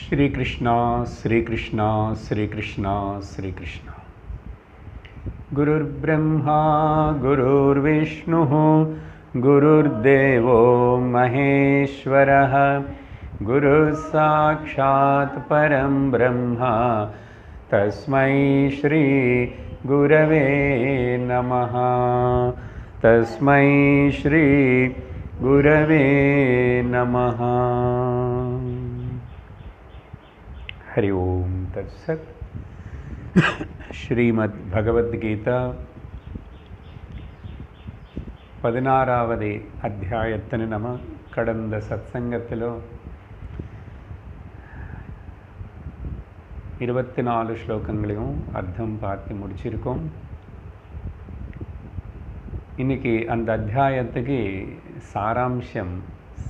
श्री कृष्णा श्री कृष्णा श्री कृष्णा श्री कृष्णा। गुरुर्ब्रह्मा गुरुर्विष्णुः गुरुर्देवो महेश्वरः गुरुः साक्षात् परं ब्रह्म तस्मै श्री गुरवे नमः। तस्मै श्री गुरवे नमः। हरि ओम तत्सत्। श्रीमद् भगवद्गीता 16வது அத்தியாயத்தின் நம்ம கடந்த சத்சங்கத்திலோ 24 ஸ்லோகங்களையும் அர்த்தம் பார்த்து முடிச்சிருக்கோம். இன்னைக்கு அந்த அத்தியாயத்துக்கு சாராம்சம்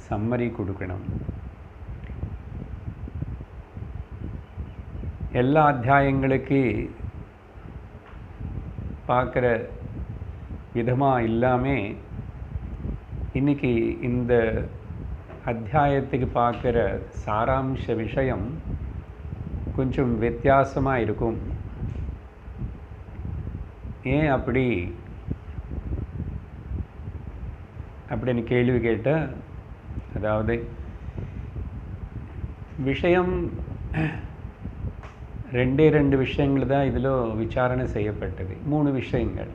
சம்மரி கொடுக்கணும். எல்லா அத்தியாயங்களுக்கு பார்க்குற விதமாக இல்லாமல் இன்றைக்கி இந்த அத்தியாயத்துக்கு பார்க்குற சாராம்ச விஷயம் கொஞ்சம் வித்தியாசமாக இருக்கும். ஏன் அப்படின்னு கேள்வி கேட்டால், அதாவது விஷயம் ரெண்டு விஷயங்கள் தான் இதில் விசாரணை செய்யப்பட்டது. 3 விஷயங்கள்.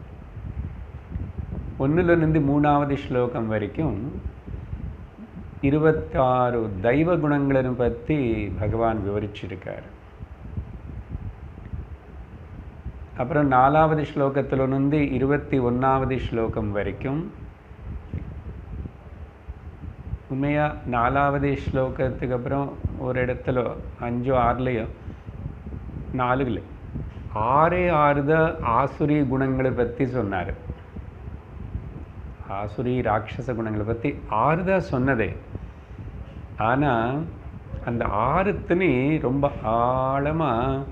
1லிருந்து 3வது ஸ்லோகம் வரைக்கும் 26 தெய்வ குணங்களை பற்றி பகவான் விவரிச்சிருக்கார். அப்புறம் 4வது ஸ்லோகத்திலிருந்து 21வது ஸ்லோகம் வரைக்கும் உண்மையாக 4வது ஸ்லோகத்துக்கு அப்புறம் ஒரு இடத்துல 5 6 தான் ஆசுரி குணங்களை பற்றி சொன்னார். ஆசுரி ராட்சச குணங்களை பற்றி 6 தான் சொன்னதே. ஆனால் அந்த 6த்துன்னு ரொம்ப ஆழமாக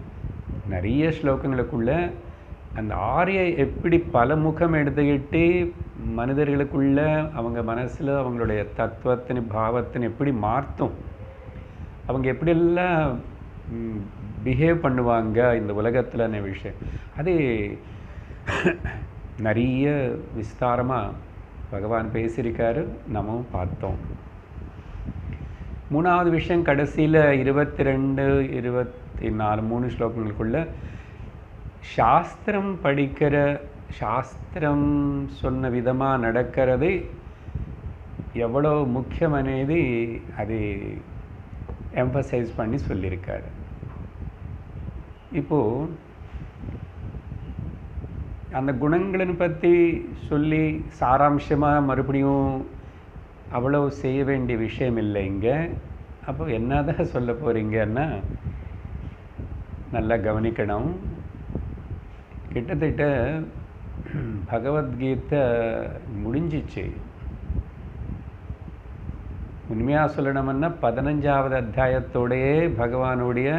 நிறைய ஸ்லோகங்களுக்குள்ள அந்த 6ஐ எப்படி பல முகம் எடுத்துக்கிட்டு மனிதர்களுக்குள்ள அவங்க மனசில் அவங்களுடைய தத்துவத்தின் பாவத்தின் எப்படி மாற்றும், அவங்க எப்படியெல்லாம் பிஹேவ் பண்ணுவாங்க இந்த உலகத்தில் விஷயம், அது நிறைய விஸ்தாரமாக பகவான் பேசியிருக்காரு, நம்ம பார்த்தோம். 3வது விஷயம் கடைசியில் 22 24 3 ஸ்லோகங்களுக்குள்ள சாஸ்திரம் படிக்கிற, சாஸ்திரம் சொன்ன விதமாக நடக்கிறது எவ்வளோ முக்கியமானது அது எம்பசைஸ் பண்ணி சொல்லியிருக்காரு. இப்போது அந்த குணங்களை பற்றி சொல்லி சாராம்சமாக மறுபடியும் அவ்வளோ செய்ய வேண்டிய விஷயம் இல்லைங்க. அப்போ என்னதான் சொல்ல போகிறீங்கன்னா நல்லா கவனிக்கணும். கிட்டத்தட்ட பகவத்கீதை முடிஞ்சிச்சு. உண்மையாக சொல்லணும்னா 15வது அத்தியாயத்தோடையே பகவானுடைய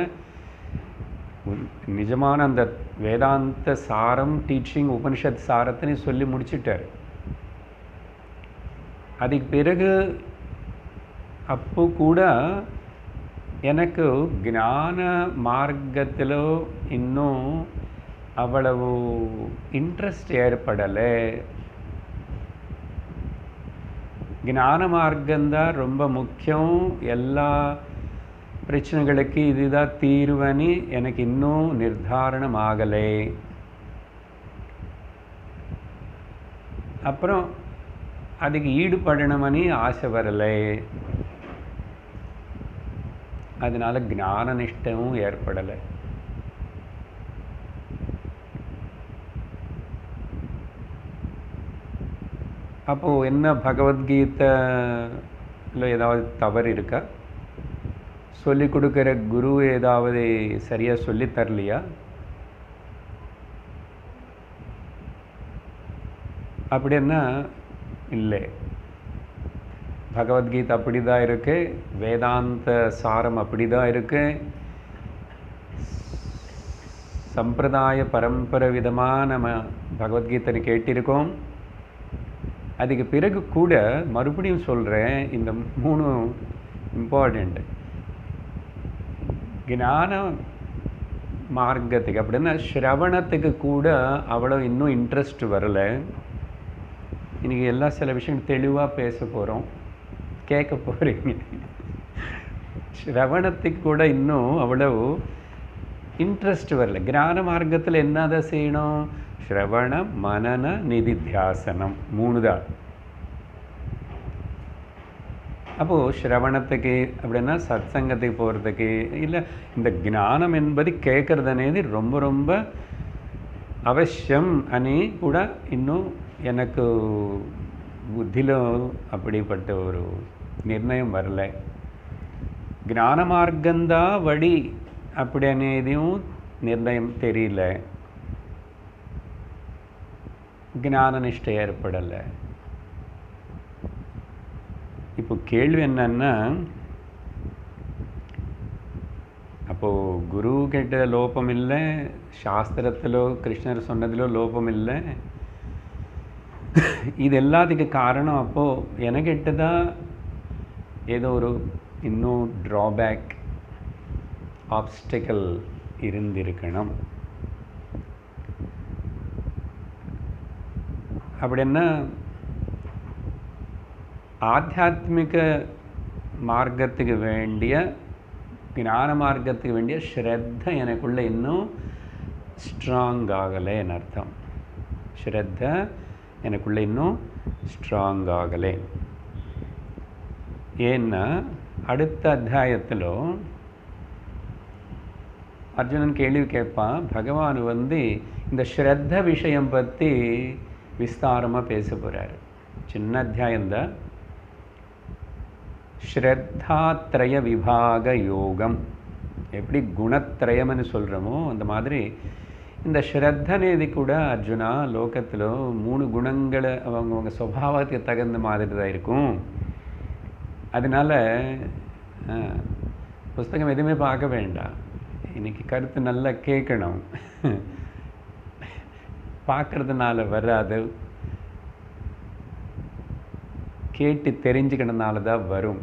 நிஜமான அந்த வேதாந்த சாரம், டீச்சிங், உபனிஷத் சாரத்தினை சொல்லி முடிச்சிட்டார். அதுக்கு பிறகு அப்போ கூட எனக்கு ஞான மார்க்கத்தில் இன்னும் அவ்வளவு இன்ட்ரெஸ்ட் ஏற்படலை. ஞான மார்க்கம்தான் ரொம்ப முக்கியம், எல்லா பிரச்சனைகளுக்கு இதுதான் தீர்வுன்னு எனக்கு இன்னும் நிர்தாரணம் ஆகலை. அப்புறம் அதுக்கு ஈடுபடணும்னு ஆசை வரலை. அதனால ஞான நிஷ்டமும் ஏற்படலை. அப்போது என்ன பகவத்கீதையில் ஏதாவது தவறு இருக்கா? சொல்லிக் கொடுக்குற குரு ஏதாவது சரியாக சொல்லித் தரலையா? அப்படின்னா இல்லை. பகவத்கீதை அப்படி தான் இருக்கு, வேதாந்த சாரம் அப்படி தான் இருக்கு, சம்பிரதாய பரம்பரை விதமாக நம்ம பகவத்கீதை கேட்டிருக்கோம். அதுக்கு பிறகு கூட மறுபடியும் சொல்கிறேன், இந்த 3 இம்பார்ட்டண்ட். ஞான மார்க்கத்துக்கு அப்படின்னா ஸ்ரவணத்துக்கு கூட அவ்வளோ இன்னும் இன்ட்ரெஸ்ட் வரலை. இன்றைக்கி எல்லாம் சில விஷயம் தெளிவாக பேச போகிறோம், கேட்க போகிறீங்க. ஸ்ரவணத்துக்கு கூட இன்னும் அவ்வளோ இன்ட்ரெஸ்ட் வரல. ஞான மார்க்கத்தில் என்னதான் செய்யணும்? ஸ்ரவணம், மனன, நிதித்தியாசனம் 3 தான். அப்போது ஸ்ரவணத்துக்கு அப்படின்னா சத் சங்கத்துக்கு போகிறதுக்கு இல்லை, இந்த ஞானம் என்பது கேட்குறது అనేది ரொம்ப ரொம்ப அவசியம் అని కూడా இன்னும் எனக்கு புத்தியில் அப்படிப்பட்ட ஒரு நிர்ணயம் வரலை. ஞான மார்க்கந்தா வழி அப்படி అనేదిயும் நிர்ணயம் தெரியல. ஞான நிஷ்டை ஏற்படலை. இப்போ கேள்வி என்னன்னா, அப்போது குரு கிட்ட லோபம் இல்லை, சாஸ்திரத்திலோ கிருஷ்ணர் சொன்னதிலோ லோபம் இல்லை. இது எல்லாத்துக்கு காரணம் அப்போது எனக்கிட்ட தான் ஏதோ ஒரு இன்னும் ட்ராபேக், ஆப்ஸ்டிக்கல் இருந்திருக்கணும். அப்படின்னா ஆத்தியாத்மிக மார்க்கத்துக்கு வேண்டிய, ஞான மார்க்கத்துக்கு வேண்டிய ஸ்ரத்த எனக்குள்ளே இன்னும் ஸ்ட்ராங் ஆகலைன்னு அர்த்தம். ஸ்ரத்த எனக்குள்ளே இன்னும் ஸ்ட்ராங் ஆகலை. ஏன்னா அடுத்த அத்தியாயத்தில் அர்ஜுனன் கேள்வி கேட்பான். பகவான் இந்த ஸ்ரத்த விஷயம் பற்றி விஸ்தாரமாக பேச போகிறார். சின்ன அத்தியாயம்தான். ஸ்ரத்தாத்ரய விபாக யோகம், எப்படி குணத்ரயம்னு சொல்கிறோமோ அந்த மாதிரி இந்த ஸ்ரத்தனேதி கூட அர்ஜுனா லோகத்தில் 3 குணங்களை அவங்கவுங்க சுபாவத்துக்கு தகுந்த மாதிரி தான் இருக்கும். அதனால் புஸ்தகம் எதுவுமே பார்க்க வேண்டாம், இன்றைக்கி கருத்து நல்லா கேட்கணும். பார்க்குறதுனால வராது, கேட்டு தெரிஞ்சுக்கிறதுனால தான் வரும்.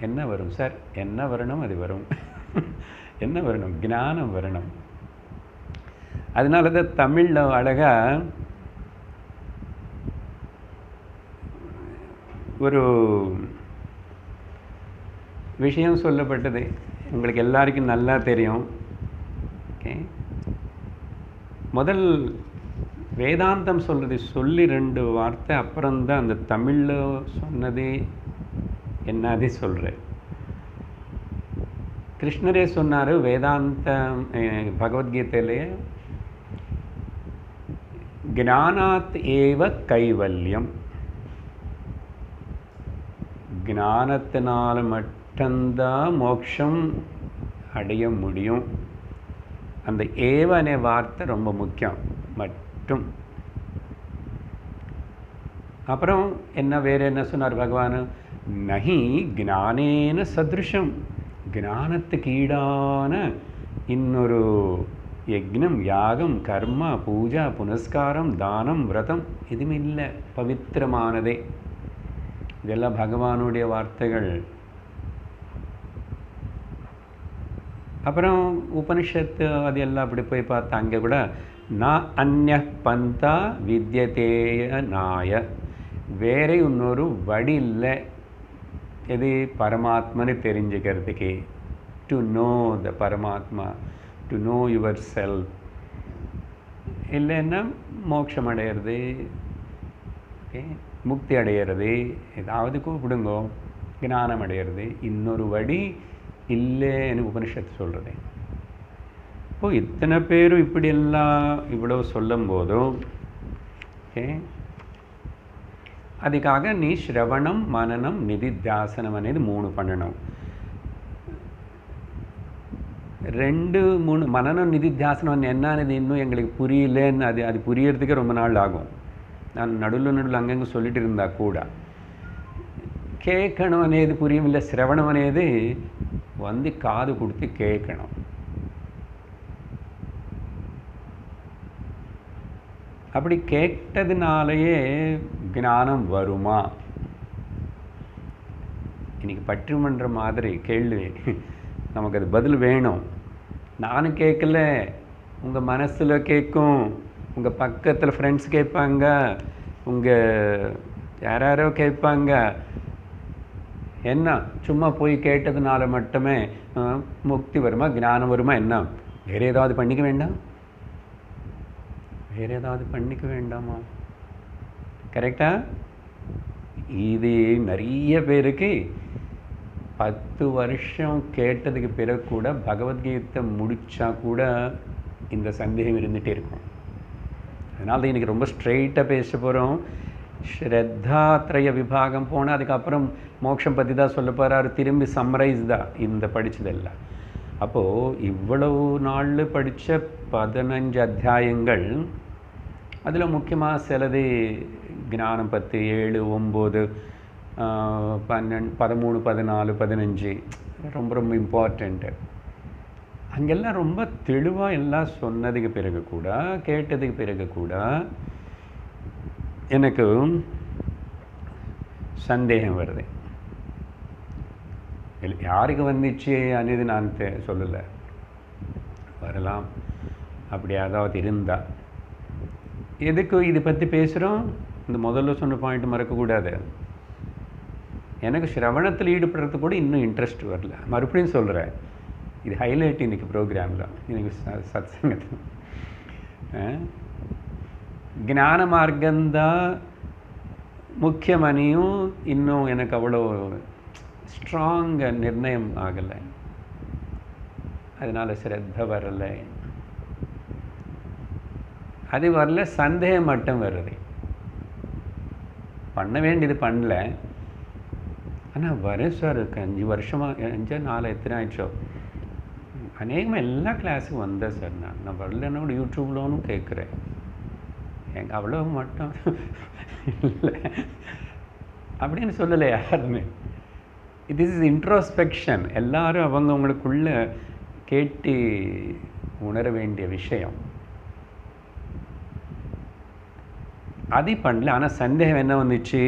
என்ன வரும் சார்? என்ன வரணும்? அது வரும். என்ன வரணும்? ஞானம் வரணும். அதனால தான் தமிழில் அழகாக ஒரு விஷயம் சொல்லப்பட்டது, உங்களுக்கு எல்லாருக்கும் நல்லா தெரியும். ஓகே, முதல் வேதாந்தம் சொல்கிறது சொல்லி 2 வார்த்தை அப்புறம்தான் அந்த தமிழில் சொன்னது என்னது சொல்கிறேன். கிருஷ்ணரே சொன்னார் வேதாந்தம் பகவத்கீதையிலேயே, ஞானாத் ஏவ கைவல்யம், ஞானத்தினால் மட்டும்தான் மோட்சம் அடைய முடியும். அந்த ஏவனே வார்த்தை ரொம்ப முக்கியம். மட்டும். அப்புறம் என்ன வேறு என்ன சொன்னார் பகவான்? நஹி ஞானேன சத்ருஷம், ஞானத்துக்கு ஈடான இன்னொரு யக்ஞம், யாகம், கர்மா, பூஜா, புனஸ்காரம், தானம், விரதம் எதுவுமே இல்லை. பவித்திரமானதே. இதெல்லாம் பகவானுடைய வார்த்தைகள். அப்புறம் உபனிஷத்து அது எல்லாம் அப்படி போய் பார்த்தா அங்கே கூட நான் அந்நிய பந்தா வித்யதேய நாய, வேற இன்னொரு வழி இல்லை. எது? பரமாத்மன்னு தெரிஞ்சுக்கிறதுக்கு. டு நோ த பரமாத்மா, டு நோ யுவர் செல்ஃப். இல்லைன்னா மோட்சம் அடையிறது, ஓகே, முக்தி அடையிறது, ஏதாவது கூப்பிடுங்கோ, ஞானம் அடையிறது. இன்னொரு வழி இல்லைன்னு உபனிஷத்து சொல்கிறது. இப்போது இத்தனை பேரும் இப்படியெல்லாம் இவ்வளோ சொல்லும் போதும், ஓகே, அதுக்காக நீ ஸ்ரவணம், மனனம், நிதித்தியாசனம் అనేది 3 பண்ணணும். 2, 3 மனனம் நிதித்தியாசனம் என்னன்னு இன்னும் எங்களுக்கு புரியலன்னு அது புரியறதுக்கே ரொம்ப நாள் ஆகும். நான் நடுவில் அங்கங்கே சொல்லிட்டு இருந்தா கூட கேட்கணும் అనేది புரியவில்லை. சிரவணம் అనేది காது கொடுத்து கேட்கணும். அப்படி கேட்டதுனாலேயே ஞானம் வருமா? இன்னைக்கு பற்றுமன்ற மாதிரி கேள்வி. நமக்கு அது பதில் வேணும். நானும் கேட்கல, உங்கள் மனசில் கேட்கும், உங்கள் பக்கத்தில் ஃப்ரெண்ட்ஸ் கேட்பாங்க, உங்கள் யாரோ கேட்பாங்க. என்ன சும்மா போய் கேட்டதுனால மட்டுமே முக்தி வருமா, ஞானம் வருமா? என்ன வேறு ஏதாவது பண்ணிக்க வேண்டாம்? வேறு ஏதாவது பண்ணிக்க வேண்டாமா? கரெக்டா? இது நிறைய பேருக்கு 10 வருஷம் கேட்டதுக்கு பிறகு கூட பகவத்கீதை முடித்தா கூட இந்த சந்தேகம் இருந்துகிட்டே இருக்கும். அதனால தான் இன்றைக்கி ரொம்ப ஸ்ட்ரெயிட்டாக பேச போகிறோம். ஸ்ரத்தாத்ரய விபாகம் போனால் அதுக்கப்புறம் மோட்சம் பற்றி தான் சொல்ல போகிறார். திரும்பி சம்மரைஸ் தான் இந்த படித்ததெல்லாம். அப்போது இவ்வளவு நாள் படித்த 15 அத்தியாயங்கள், அதில் முக்கியமாக சிலது ஞானம் 10, 7, 9, 12, 13, 14, 15 ரொம்ப ரொம்ப இம்பார்ட்டண்ட்டு. அங்கெல்லாம் ரொம்ப தெளிவாக எல்லாம் சொன்னதுக்கு பிறகு கூட, கேட்டதுக்கு பிறகு கூட எனக்கு சந்தேகம் வருது. யாருக்கு வந்துச்சு అనేది நான் சொல்லலை, வரலாம். அப்படி ஏதாவது இருந்தால் எதுக்கு இதை பற்றி பேசுகிறோம்? இந்த முதல்ல சொன்ன பாயிண்ட் மறக்கக்கூடாது. எனக்கு சிரவணத்தில் ஈடுபடுறது கூட இன்னும் இன்ட்ரெஸ்ட் வரல. மறுபடியும் சொல்கிறேன், இது ஹைலைட் இன்றைக்கி ப்ரோக்ராமில், இன்றைக்கி சத்சங்கத்தில். ஞான மார்க்கந்தான் முக்கியமனியும் இன்னும் எனக்கு அவ்வளோ ஸ்ட்ராங் நிர்ணயம் ஆகலை. அதனால் ஸ்ரத்த வரலை. அது வரல, சந்தேகம் மட்டும் வருது. பண்ண வேண்டியது பண்ணல, ஆனால் வரும் சார். 5 வருஷமாக 5 4 எத்தனை ஆயிடுச்சோ அநேகமாக எல்லா கிளாஸுக்கும் வந்தேன் சார். நான் வரலன்னா கூட யூடியூப்லோனும் கேட்குறேன். எங்கள் அவ்வளோ மட்டும் இல்லை அப்படின்னு சொல்லலை யாருமே. This is introspection. எல்லோரும் அவங்கவுங்களுக்குள்ளே கேட்டு உணர வேண்டிய விஷயம். அது பண்ணல. ஆனால் சந்தேகம் என்ன வந்துச்சு?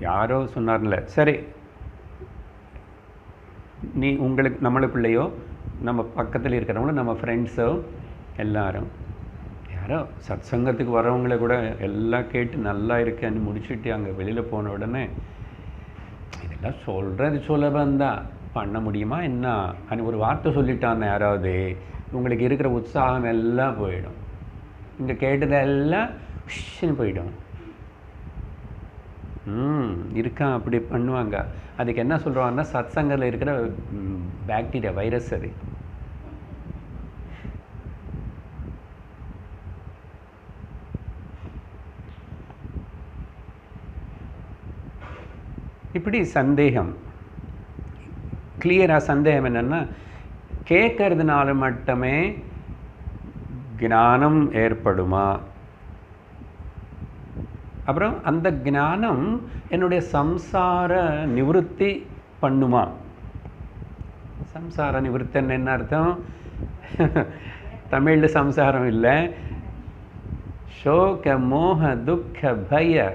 யாரோ சொன்னார்ல, சரி நீ உங்களுக்கு நம்மளுக்குள்ளேயோ நம்ம பக்கத்தில் இருக்கிறவங்களோ நம்ம ஃப்ரெண்ட்ஸோ எல்லாரும் யாரோ சத்சங்கத்துக்கு வரவங்கள கூட எல்லாம் கேட்டு நல்லா இருக்கேன்னு முடிச்சுட்டு அங்கே வெளியில் போன உடனே இதெல்லாம் சொல்கிறது சுலபந்தான், பண்ண முடியுமா என்ன அனு ஒரு வார்த்தை சொல்லிட்டான்னு யாராவது, உங்களுக்கு இருக்கிற உற்சாகம் எல்லாம் போயிடும். இங்கே கேட்டதெல்லாம் போயிடும். இருக்கான் அப்படி பண்ணுவாங்க. அதுக்கு என்ன சொல்கிறாங்கன்னா, சத்சங்கத்தில் இருக்கிற பாக்டீரியா, வைரஸ் அது. இப்படி சந்தேகம் கிளியராக சந்தேகம் என்னென்னா, கேட்கறதுனால மட்டுமே ஞானம் ஏற்படுமா? அப்புறம் அந்த ஞானம் என்னுடைய சம்சார நிவர்த்தி பண்ணுமா? சம்சார நிவர்த்தன் என்ன அர்த்தம்? தமிழில் சம்சாரம் இல்லை, சோக மோக துக்க பய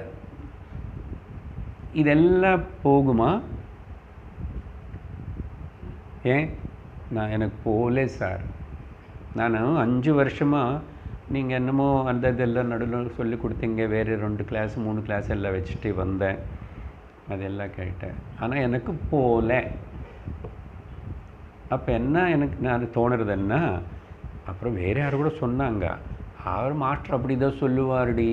இதெல்லாம் போகுமா? ஏன் எனக்கு போகலே சார். நான் 5 வருஷமாக நீங்கள் என்னமோ அந்த இதெல்லாம் நடுவில் சொல்லி கொடுத்தீங்க, வேறு 2 கிளாஸ் 3 கிளாஸ் எல்லாம் வச்சுட்டு வந்தேன், அதெல்லாம் கேட்டேன். ஆனால் எனக்கு போகல. அப்போ என்ன எனக்கு நான் தோணுறது என்ன, அப்புறம் வேறு யாரும் கூட சொன்னாங்க, அவர் மாஸ்டர் அப்படி தான் சொல்லுவார்டி,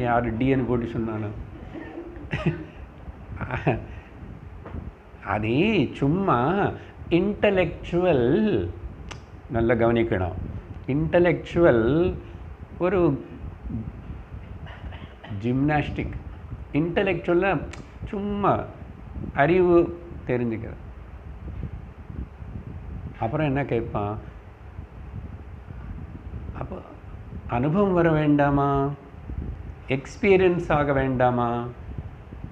யார் டின்னு போட்டு சொன்னானோ அது சும்மா இன்டலெக்சுவல். நல்லா கவனிக்கணும், இன்டலெக்சுவல் ஒரு ஜிம்னாஸ்டிக். இன்டலெக்சுவலாக சும்மா அறிவு தெரிஞ்சுக்கிறது. அப்புறம் என்ன கேட்பான், அப்போ அனுபவம் வர வேண்டாமா? எக்ஸ்பீரியன்ஸ் ஆக வேண்டாமா?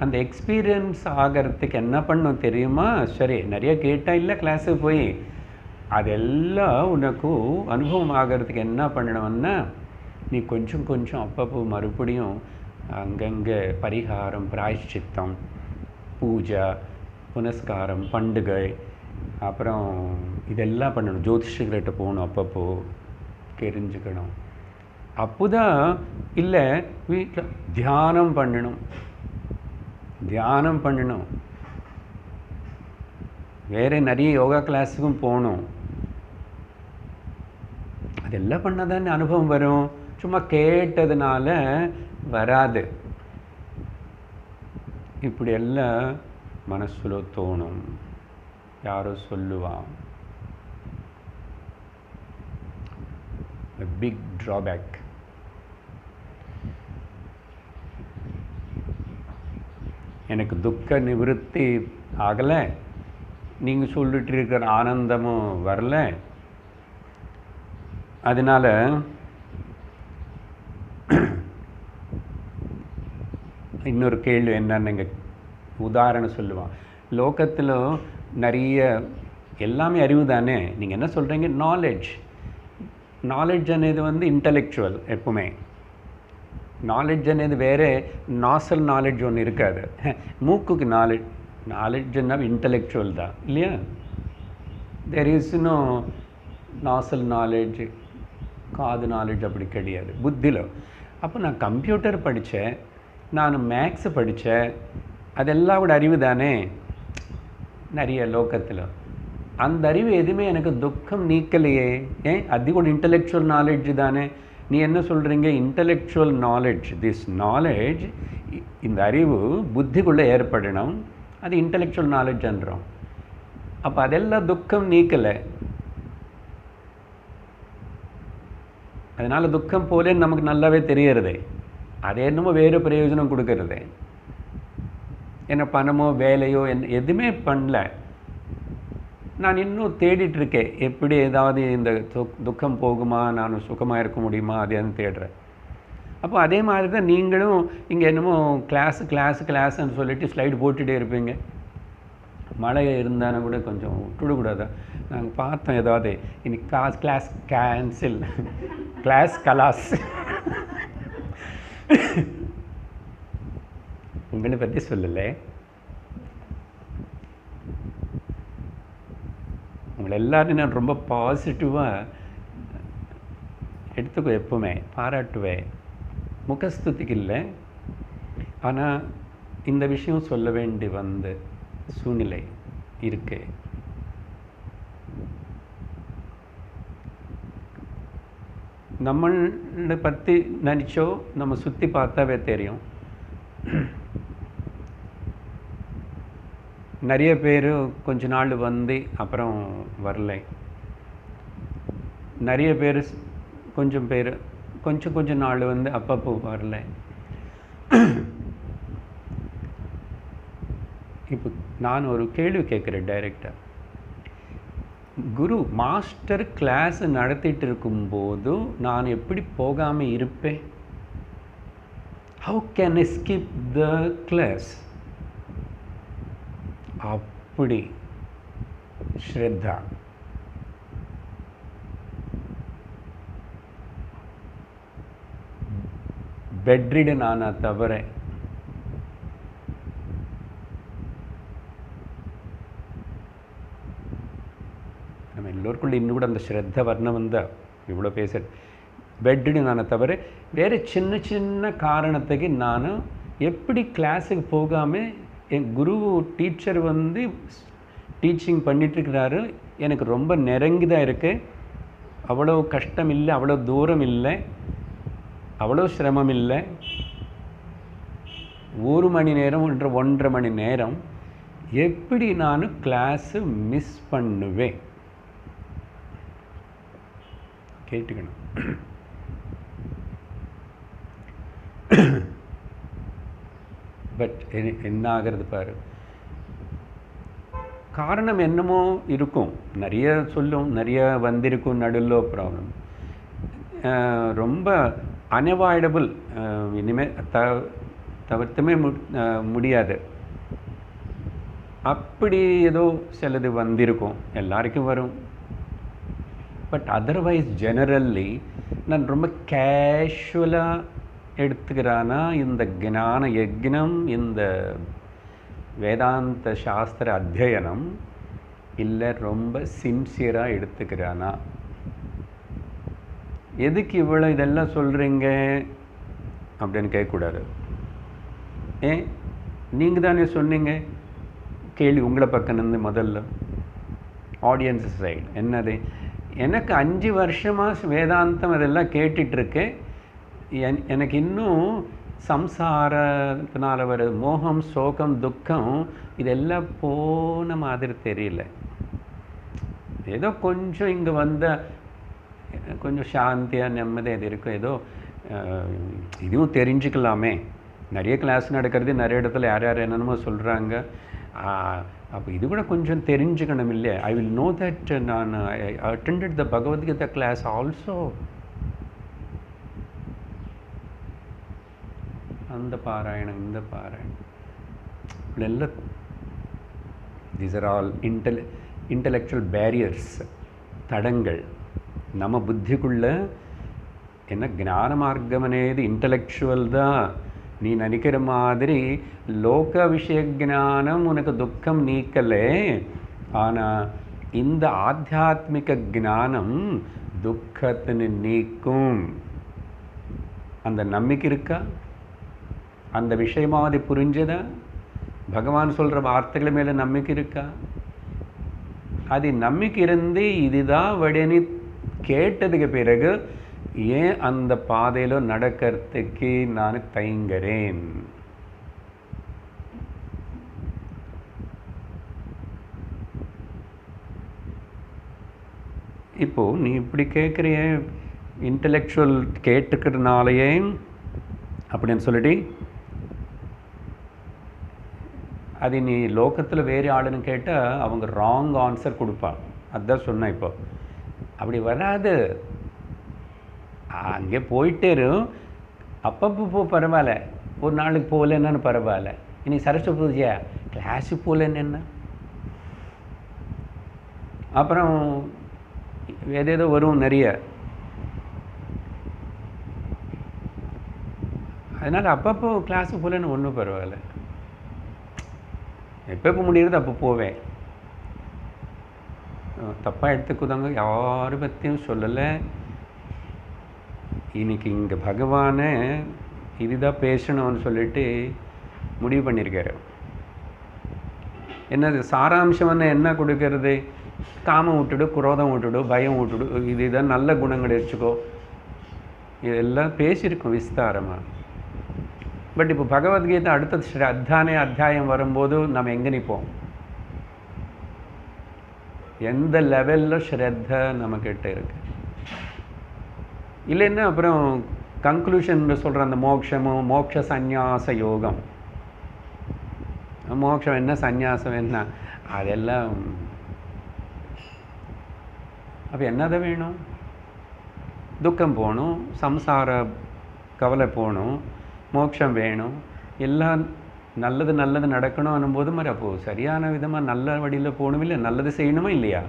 அந்த எக்ஸ்பீரியன்ஸ் ஆகிறதுக்கு என்ன பண்ணும் தெரியுமா? சரி, நிறைய கேட்டால் இல்லை கிளாஸுக்கு போய், அதெல்லாம் உனக்கு அனுபவம் ஆகிறதுக்கு என்ன பண்ணணும்னா, நீ கொஞ்சம் கொஞ்சம் அப்பப்போ மறுபடியும் அங்கங்கே பரிகாரம் பிராயஷ்சித்தம் பூஜா, புனஸ்காரம், பண்டிகை, அப்புறம் இதெல்லாம் பண்ணணும். ஜோதிஷர்கிட்ட போகணும், அப்பப்போ தெரிஞ்சுக்கணும். அப்போதான் இல்லை வீட்டில் தியானம் பண்ணணும். தியானம் பண்ணணும். வேறு நிறைய யோகா கிளாஸுக்கும் போகணும். அதெல்லாம் பண்ணால் தானே அனுபவம் வரும். சும்மா கேட்டதுனால வராது. இப்படி எல்லாம் மனசுல தோணும். யாரோ சொல்லுவான். Big drawback. எனக்கு துக்க நிவர்த்தி ஆகலை, நீங்கள் சொல்லிட்டு இருக்கிற ஆனந்தமும் வரல. அதனால இன்னொரு கேள்வி என்னன்னு இங்கே உதாரணம் சொல்லுவான். லோகத்தில் நிறைய எல்லாமே அறிவு தானே. நீங்கள் என்ன சொல்கிறீங்க? நாலேஜ். நாலேஜ் అనేది வந்து இன்டலெக்சுவல். எப்பவுமே நாலேஜ் అనేది வேறு நாசல் நாலேஜ் ஒன்று இருக்காது. மூக்குக்கு நாலேஜ். நாலேஜ்னா இன்டலெக்சுவல் தான் இல்லையா? There is no nasal knowledge, காது நாலேஜ் அப்படி கிடையாது புத்தியில். அப்போ நான் கம்ப்யூட்டர் படித்தேன், நான் மேக்ஸ் படித்தேன், அதெல்லாம் கூட அறிவு தானே நிறைய லோகத்தில். அந்த அறிவு எதுவுமே எனக்கு துக்கம் நீக்கலையே. ஏன்? அது கூட இன்டலெக்சுவல் நாலேஜ் தானே. நீ என்ன சொல்கிறீங்க? இன்டலெக்சுவல் நாலேஜ், திஸ் நாலேஜ், இந்த அறிவு புத்திக்குள்ளே ஏற்படணும், அது இன்டலெக்சுவல் நாலேஜ்ன்றோம். அப்போ அதெல்லாம் துக்கம் நீக்கலை. அதனால் துக்கம் போலேன்னு நமக்கு நல்லாவே தெரியறதே. அது என்னமோ வேறு பிரயோஜனம் கொடுக்கறதே. என்ன பணமோ வேலையோ எதுவுமே பண்ணல. நான் இன்னும் தேடிட்டுருக்கேன், எப்படி ஏதாவது இந்த துக்கம் போகுமா, நான் சுகமாக இருக்க முடியுமா, அதையும் தேடுறேன். அப்போ அதே மாதிரி தான் நீங்களும் இங்கே என்னமோ கிளாஸ்ன்னு சொல்லிட்டு ஸ்லைடு போட்டுகிட்டே இருப்பீங்க. மழை இருந்தாலும் கூட கொஞ்சம் விட்டுவிடக்கூடாதா? நாங்கள் பார்த்தோம் ஏதாவது இன்னைக்கு கிளாஸ் கேன்சல், கிளாஸ் கலாஸ். உங்களை பற்றி சொல்லலை, உங்களை எல்லாரும் நான் ரொம்ப பாசிட்டிவாக எடுத்துக்கோ, எப்பவுமே பாராட்டுவேன். முகஸ்துதிக்கு இல்லை, ஆனால் இந்த விஷயம் சொல்ல வேண்டி வந்த சூழ்நிலை இருக்கு. நம்மளை பற்றி நினச்சோ நம்ம சுற்றி பார்த்தாவே தெரியும். நிறைய பேர் கொஞ்ச நாள் வந்து அப்புறம் வரலை. நிறைய பேர் கொஞ்சம் நாள் வந்து அப்பப்போ வரலை. இப்போ நான் ஒரு கேள்வி கேட்குறேன் டைரெக்டாக. குரு மாஸ்டர் கிளாஸ் நடத்திட்டு இருக்கும்போது நான் எப்படி போகாமல் இருப்பேன்? How can I skip the class? அப்படி ஸ்ரத்தா. பெட்ரிடன் ஆனா தவிர நம்ம எல்லோருக்குள்ள இன்னும் கூட அந்த ஸ்ரத்த வர்ணம் வந்தால் இவ்வளோ பேச. பெட்ரிடன் ஆன தவிர வேறு சின்ன காரணத்துக்கு நான் எப்படி கிளாஸுக்கு போகாமல், என் குரு டீச்சர் வந்து டீச்சிங் பண்ணிட்டுருக்கிறாரு, எனக்கு ரொம்ப நெருங்கிதான் இருக்குது, அவ்வளோ கஷ்டம் இல்லை, அவ்வளோ தூரம் இல்லை, அவ்வளோ சிரமம் இல்லை. 1 மணி நேரம் 1.5 மணி நேரம் எப்படி நான் கிளாஸு மிஸ் பண்ணுவேன்? கேட்டுக்கணும். பட் என்ன ஆகிறது பாரு. காரணம் என்னமோ இருக்கும், நிறைய சொல்லும், நிறைய வந்திருக்கும், நடுவில் ப்ராப்ளம் ரொம்ப அன்அவாய்டபுள், இனிமேல் தவிர்த்துமே முடியாது. அப்படி ஏதோ சிலது வந்திருக்கும், எல்லாருக்கும் வரும். பட் அதர்வைஸ் ஜெனரல்லி நான் ரொம்ப கேஷுவலாக எடுத்துக்கிறானா இந்த ஞான யக்ஞம், இந்த வேதாந்த சாஸ்திர அத்தியனம் இல்லை ரொம்ப சின்சியராக எடுத்துக்கிறானா? எதுக்கு இவ்வளோ இதெல்லாம் சொல்கிறீங்க அப்படின்னு கேட்கக்கூடாது. ஏன் நீங்கள் தானே சொன்னீங்க? கேள்வி உங்களை பக்கம் இருந்து முதல்ல ஆடியன்ஸ் சைடு என்னது? எனக்கு 5 வருஷமாக வேதாந்தம் அதெல்லாம் கேட்டுட்ருக்கேன். எனக்கு இன்னும் சம்சாரத்தினால வர மோகம், சோகம், துக்கம் இதெல்லாம் போன மாதிரி தெரியல. ஏதோ கொஞ்சம் இங்கே வந்த கொஞ்சம் சாந்தியாக நிம்மதியாக இது இருக்கும். ஏதோ இதுவும் தெரிஞ்சுக்கலாமே, நிறைய கிளாஸ் நடக்கிறது, நிறைய இடத்துல யார் யார் என்னென்னமோ சொல்கிறாங்க. அப்போ இது கூட கொஞ்சம் தெரிஞ்சுக்கணும் இல்லையா? ஐ வில் நோ தட் நான் attended the Bhagavad Gita class also. அந்த பாராயணம், இந்த பாராயணம் எல்லாம் these are all intellectual barriers, தடங்கள். நம்ம புத்திக்குள்ள என்ன ஞான மார்க்கம் అనేది ఇంటలెక్చువల్ தான். நீ நினைக்கிற மாதிரி லோக விஷய ஞானம் உனக்கு துக்கம் நீக்கலே. ஆனால் இந்த ஆத்தியாத்மிக ஞானம் துக்கத்தினை நீக்கும். அந்த நம்பிக்கை இருக்கா? அந்த விஷயமாவது புரிஞ்சதா? பகவான் சொல்கிற வார்த்தைகள் மேலே நம்பிக்கை இருக்கா? அது நம்பிக்கை இருந்து இதுதான் வடனி கேட்டதுக்கு பிறகு ஏன் அந்த பாதையில் நடக்கிறதுக்கு நான் தயங்குறேன்? இப்போது நீ இப்படி கேட்குறிய இன்டலெக்சுவல் கேட்டுக்கிறதுனாலேயே அப்படின்னு சொல்லிட்டு அது நீ லோகத்தில் வேறு ஆளுன்னு கேட்டால் அவங்க ராங் ஆன்சர் கொடுப்பாங்க. அதுதான் சொன்னேன். இப்போ அப்படி வராது. அங்கே போயிட்டேரு, அப்பப்போ பரவாயில்ல, ஒரு நாளைக்கு போகலன்னு பரவாயில்ல. இனி சரஸ்வதி பூஜையா கிளாஸுக்கு போகலன்னு என்ன? அப்புறம் ஏதேதோ வரும் நிறைய. அதனால் அப்பப்போ கிளாஸுக்கு போகலன்னு ஒன்றும் பரவாயில்ல. எப்போ முடியுறது அப்போ போவேன். தப்பாக எடுத்துக்குதாங்க, யாரை பற்றியும் சொல்லலை. இன்னைக்கு இங்கே பகவானை இதுதான் பேசணும்னு சொல்லிட்டு முடிவு பண்ணியிருக்காரு. என்னது சாராம்சம்னு என்ன கொடுக்கறது? காமம் விட்டுடு, குரோதம் விட்டுடு, பயம் விட்டுடு, இதுதான் நல்ல குணங்கள் வச்சுக்கோ, இதெல்லாம் பேசியிருக்கோம் விஸ்தாரமாக. பட் இப்போ பகவத்கீதை அடுத்த அத்தியாயம் வரும்போது நம்ம எங்கே நிற்போம்? எந்த லெவலில் ஸ்ரத்த நம்மக்கிட்ட இருக்கு? இல்லைன்னா அப்புறம் கன்க்ளூஷன் சொல்கிற அந்த மோட்சமும் மோட்ச சந்நியாச யோகம், மோட்சம் என்ன சந்நியாசம் என்ன அதெல்லாம். அப்போ என்னதான் வேணும்? துக்கம் போகணும், சம்சார கவலை போகணும், மோட்சம் வேணும், எல்லாம் நல்லது நல்லது நடக்கணும் அனும்போது மாதிரி. அப்போது சரியான விதமாக நல்ல வழியில் போகணும் இல்லை, நல்லது செய்யணுமா இல்லையா?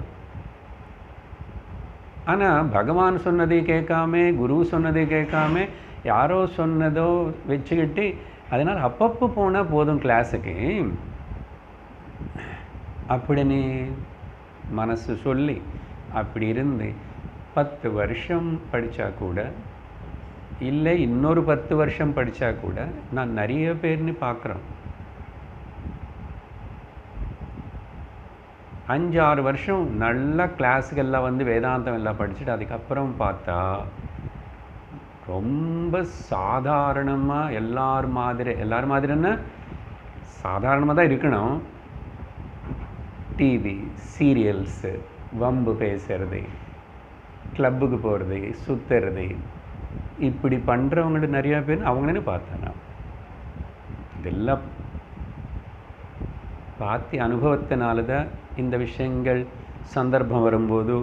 ஆனால் பகவான் சொன்னதை கேட்காம, குரு சொன்னதை கேட்காம, யாரோ சொன்னதோ வச்சுக்கிட்டு, அதனால் அப்பப்போ போனால் போதும் கிளாஸுக்கு அப்படின்னு மனசு சொல்லி அப்படி இருந்து 10 வருஷம் படித்தா கூட, இல்லை இன்னொரு 10 வருஷம் படித்தா கூட, நான் நிறைய பேர்னு பார்க்குறேன். 5-6 வருஷம் நல்லா கிளாஸுக்கெல்லாம் வந்து வேதாந்தம் எல்லாம் படிச்சுட்டு அதுக்கப்புறம் பார்த்தா ரொம்ப சாதாரணமாக எல்லாரும் மாதிரின்னா சாதாரணமாக தான் இருக்கணும். டிவி சீரியல்ஸு, வம்பு பேசுறது, கிளப்புக்கு போகிறது, சுற்றுறது, இப்படி பண்ணுறவங்கள்ட்ட நிறையா பேர் அவங்களே பார்த்தேன் நான். இதெல்லாம் பார்த்து அனுபவத்தினால தான் இந்த விஷயங்கள் சந்தர்ப்பம் வரும்போது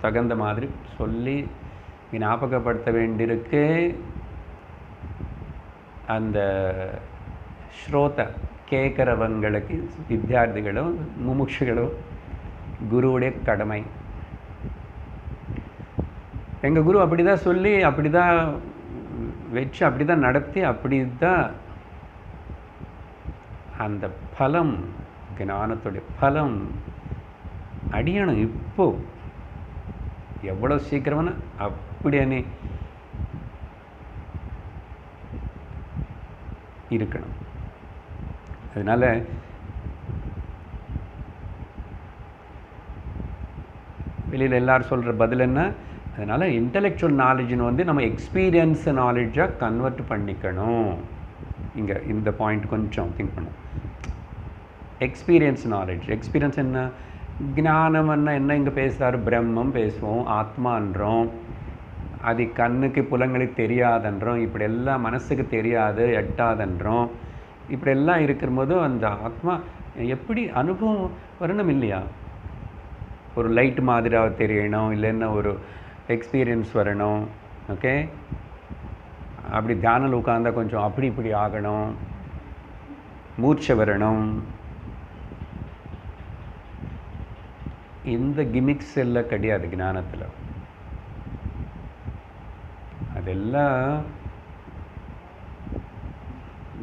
தகுந்த மாதிரி சொல்லி ஞாபகப்படுத்த வேண்டியிருக்கு. அந்த ஸ்ரோத கேட்குறவங்களுக்கு, வித்தியார்த்திகளும் முமுட்சுகளும் குருவுடைய கடமை. எங்கள் குரு அப்படி தான் சொல்லி, அப்படி தான் வச்சு, அப்படி தான் நடத்தி, அப்படி தான் அந்த பலம், ஞானத்துடைய பலம் அடியணும். இப்போ எவ்வளோ சீக்கிரமான அப்படியே இருக்கணும். அதனால் வெளியில் எல்லோரும் சொல்கிற பதில் என்ன? அதனால் இன்டலெக்சுவல் நாலேஜின்னு வந்து நம்ம எக்ஸ்பீரியன்ஸ் நாலேஜாக கன்வெர்ட் பண்ணிக்கணும். இங்கே இந்த பாயிண்ட் கொஞ்சம் திங்க் பண்ணும். எக்ஸ்பீரியன்ஸ் நாலேஜ், எக்ஸ்பீரியன்ஸ் என்ன? ஞானம் என்ன இங்கே பேசுகிறாரு? பிரம்மம் பேசுவோம், ஆத்மான்றோம், அது கண்ணுக்கு புலங்களுக்கு தெரியாதன்றோம், இப்படி எல்லாம் மனசுக்கு தெரியாது, எட்டாதன்றோம். இப்படியெல்லாம் இருக்கிறபோது அந்த ஆத்மா எப்படி அனுபவம் வரணும் இல்லையா? ஒரு லைட் மாதிரியாக தெரியணும், இல்லைன்னா ஒரு எக்ஸ்பீரியன்ஸ் வரணும். ஓகே, அப்படி தியானம் உட்கார்ந்தா கொஞ்சம் அப்படி இப்படி ஆகணும், மூர்ச்சை வரணும். இந்த கிமிக்ஸ் எல்லாம் கிடையாது ஞானத்தில். அதெல்லாம்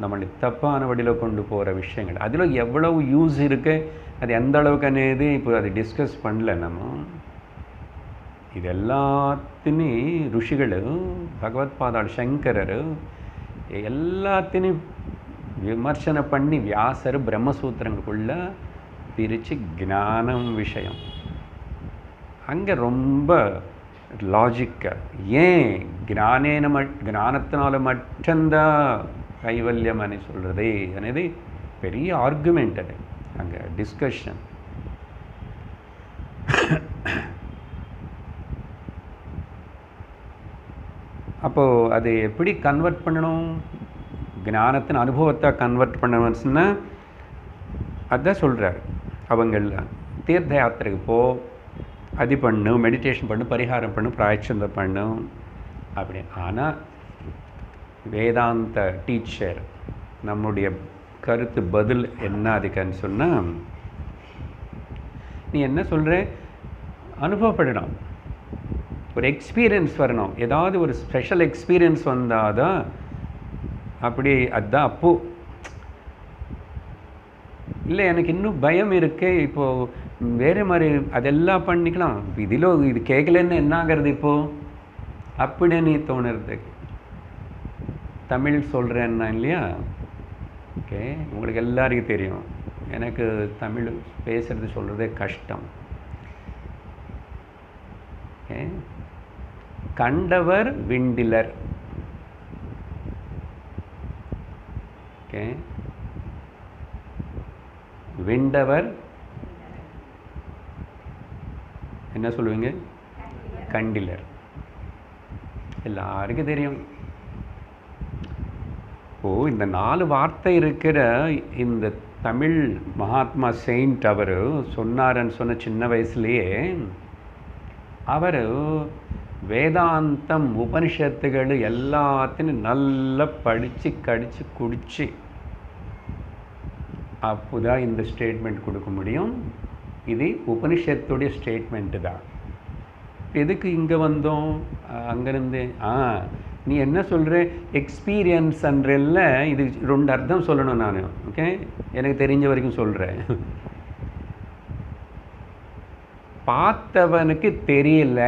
நம்மளை தப்பான வழியில் கொண்டு போகிற விஷயங்கள். அதில் எவ்வளவு யூஸ் இருக்குது, அது எந்த அளவுக்கு అనేది இப்போ அது டிஸ்கஸ் பண்ணல. நம்ம இது எல்லாத்தையும் ಋಷಿಗಳು, ಭಗವತ್ಪಾದಾಳು, ಶಂಕರರು எல்லாத்தையும் விமர்சனை பண்ணி வியாசர் பிரம்மசூத்திரங்களுக்குள்ள பிரித்து ஞானம் விஷயம் அங்கே ரொம்ப லாஜிக்காக, ஏன் ஞானத்தினால மட்டும்தான் கைவல்யம் అని சொல்கிறது అనేది பெரிய ஆர்குமெண்ட். அது அங்கே டிஸ்கஷன். அப்போது அது எப்படி கன்வெர்ட் பண்ணணும்? ஞானத்தின் அனுபவத்தை கன்வெர்ட் பண்ணணும்னு சொன்னால் அதுதான் சொல்கிறார். அவங்கள தீர்த்த யாத்திரைக்கு போ, அது பண்ணு, மெடிடேஷன் பண்ணு, பரிகாரம் பண்ணு, பிராயச்சித்தம் பண்ணு அப்படி. ஆனால் வேதாந்த டீச்சர் நம்முடைய கருத்து பதில் என்ன அதுக்குன்னு சொன்னால், நீ என்ன சொல்கிற? அனுபவப்படணும், ஒரு எக்ஸ்பீரியன்ஸ் வரணும், ஏதாவது ஒரு ஸ்பெஷல் எக்ஸ்பீரியன்ஸ் வந்தால் தான் அப்படி. அதுதான் அப்போது இல்லை எனக்கு இன்னும் பயம் இருக்கே, இப்போது வேறு மாதிரி அதெல்லாம் பண்ணிக்கலாம், இதில் இது கேட்கலன்னு என்ன ஆகிறது இப்போது அப்படின்னு தோணுறது. தமிழ் சொல்கிறேன்னா இல்லையா? ஓகே, உங்களுக்கு எல்லாருக்கும் தெரியும் எனக்கு தமிழ் பேசுகிறது சொல்கிறதே கஷ்டம். ஓகே, கண்டவர் விண்டிலர். ஓகே, விண்டவர் என்ன சொல்லுவீங்க? கண்டிலர். எல்லாருக்கும் தெரியும். ஓ, இந்த 4 வார்த்தை இருக்கிற இந்த தமிழ் மகாத்மா செயின்ட் அவர் சொன்னார்ன்னு சொன்ன சின்ன வயசுலேயே அவர் வேதாந்தம் உபனிஷத்துகள் எல்லாத்தையும் நல்லா படித்து கடித்து குடித்து அப்போதான் இந்த ஸ்டேட்மெண்ட் கொடுக்க முடியும். இது உபனிஷத்துடைய ஸ்டேட்மெண்ட்டு தான். எதுக்கு இங்கே வந்தோம்? அங்கேருந்து நீ என்ன சொல்கிற? எக்ஸ்பீரியன்ஸ்ன்றல்ல, இது 2 அர்த்தம் சொல்லணும் நான். ஓகே, எனக்கு தெரிஞ்ச வரைக்கும் சொல்கிறேன். பார்த்தவனுக்கு தெரியல,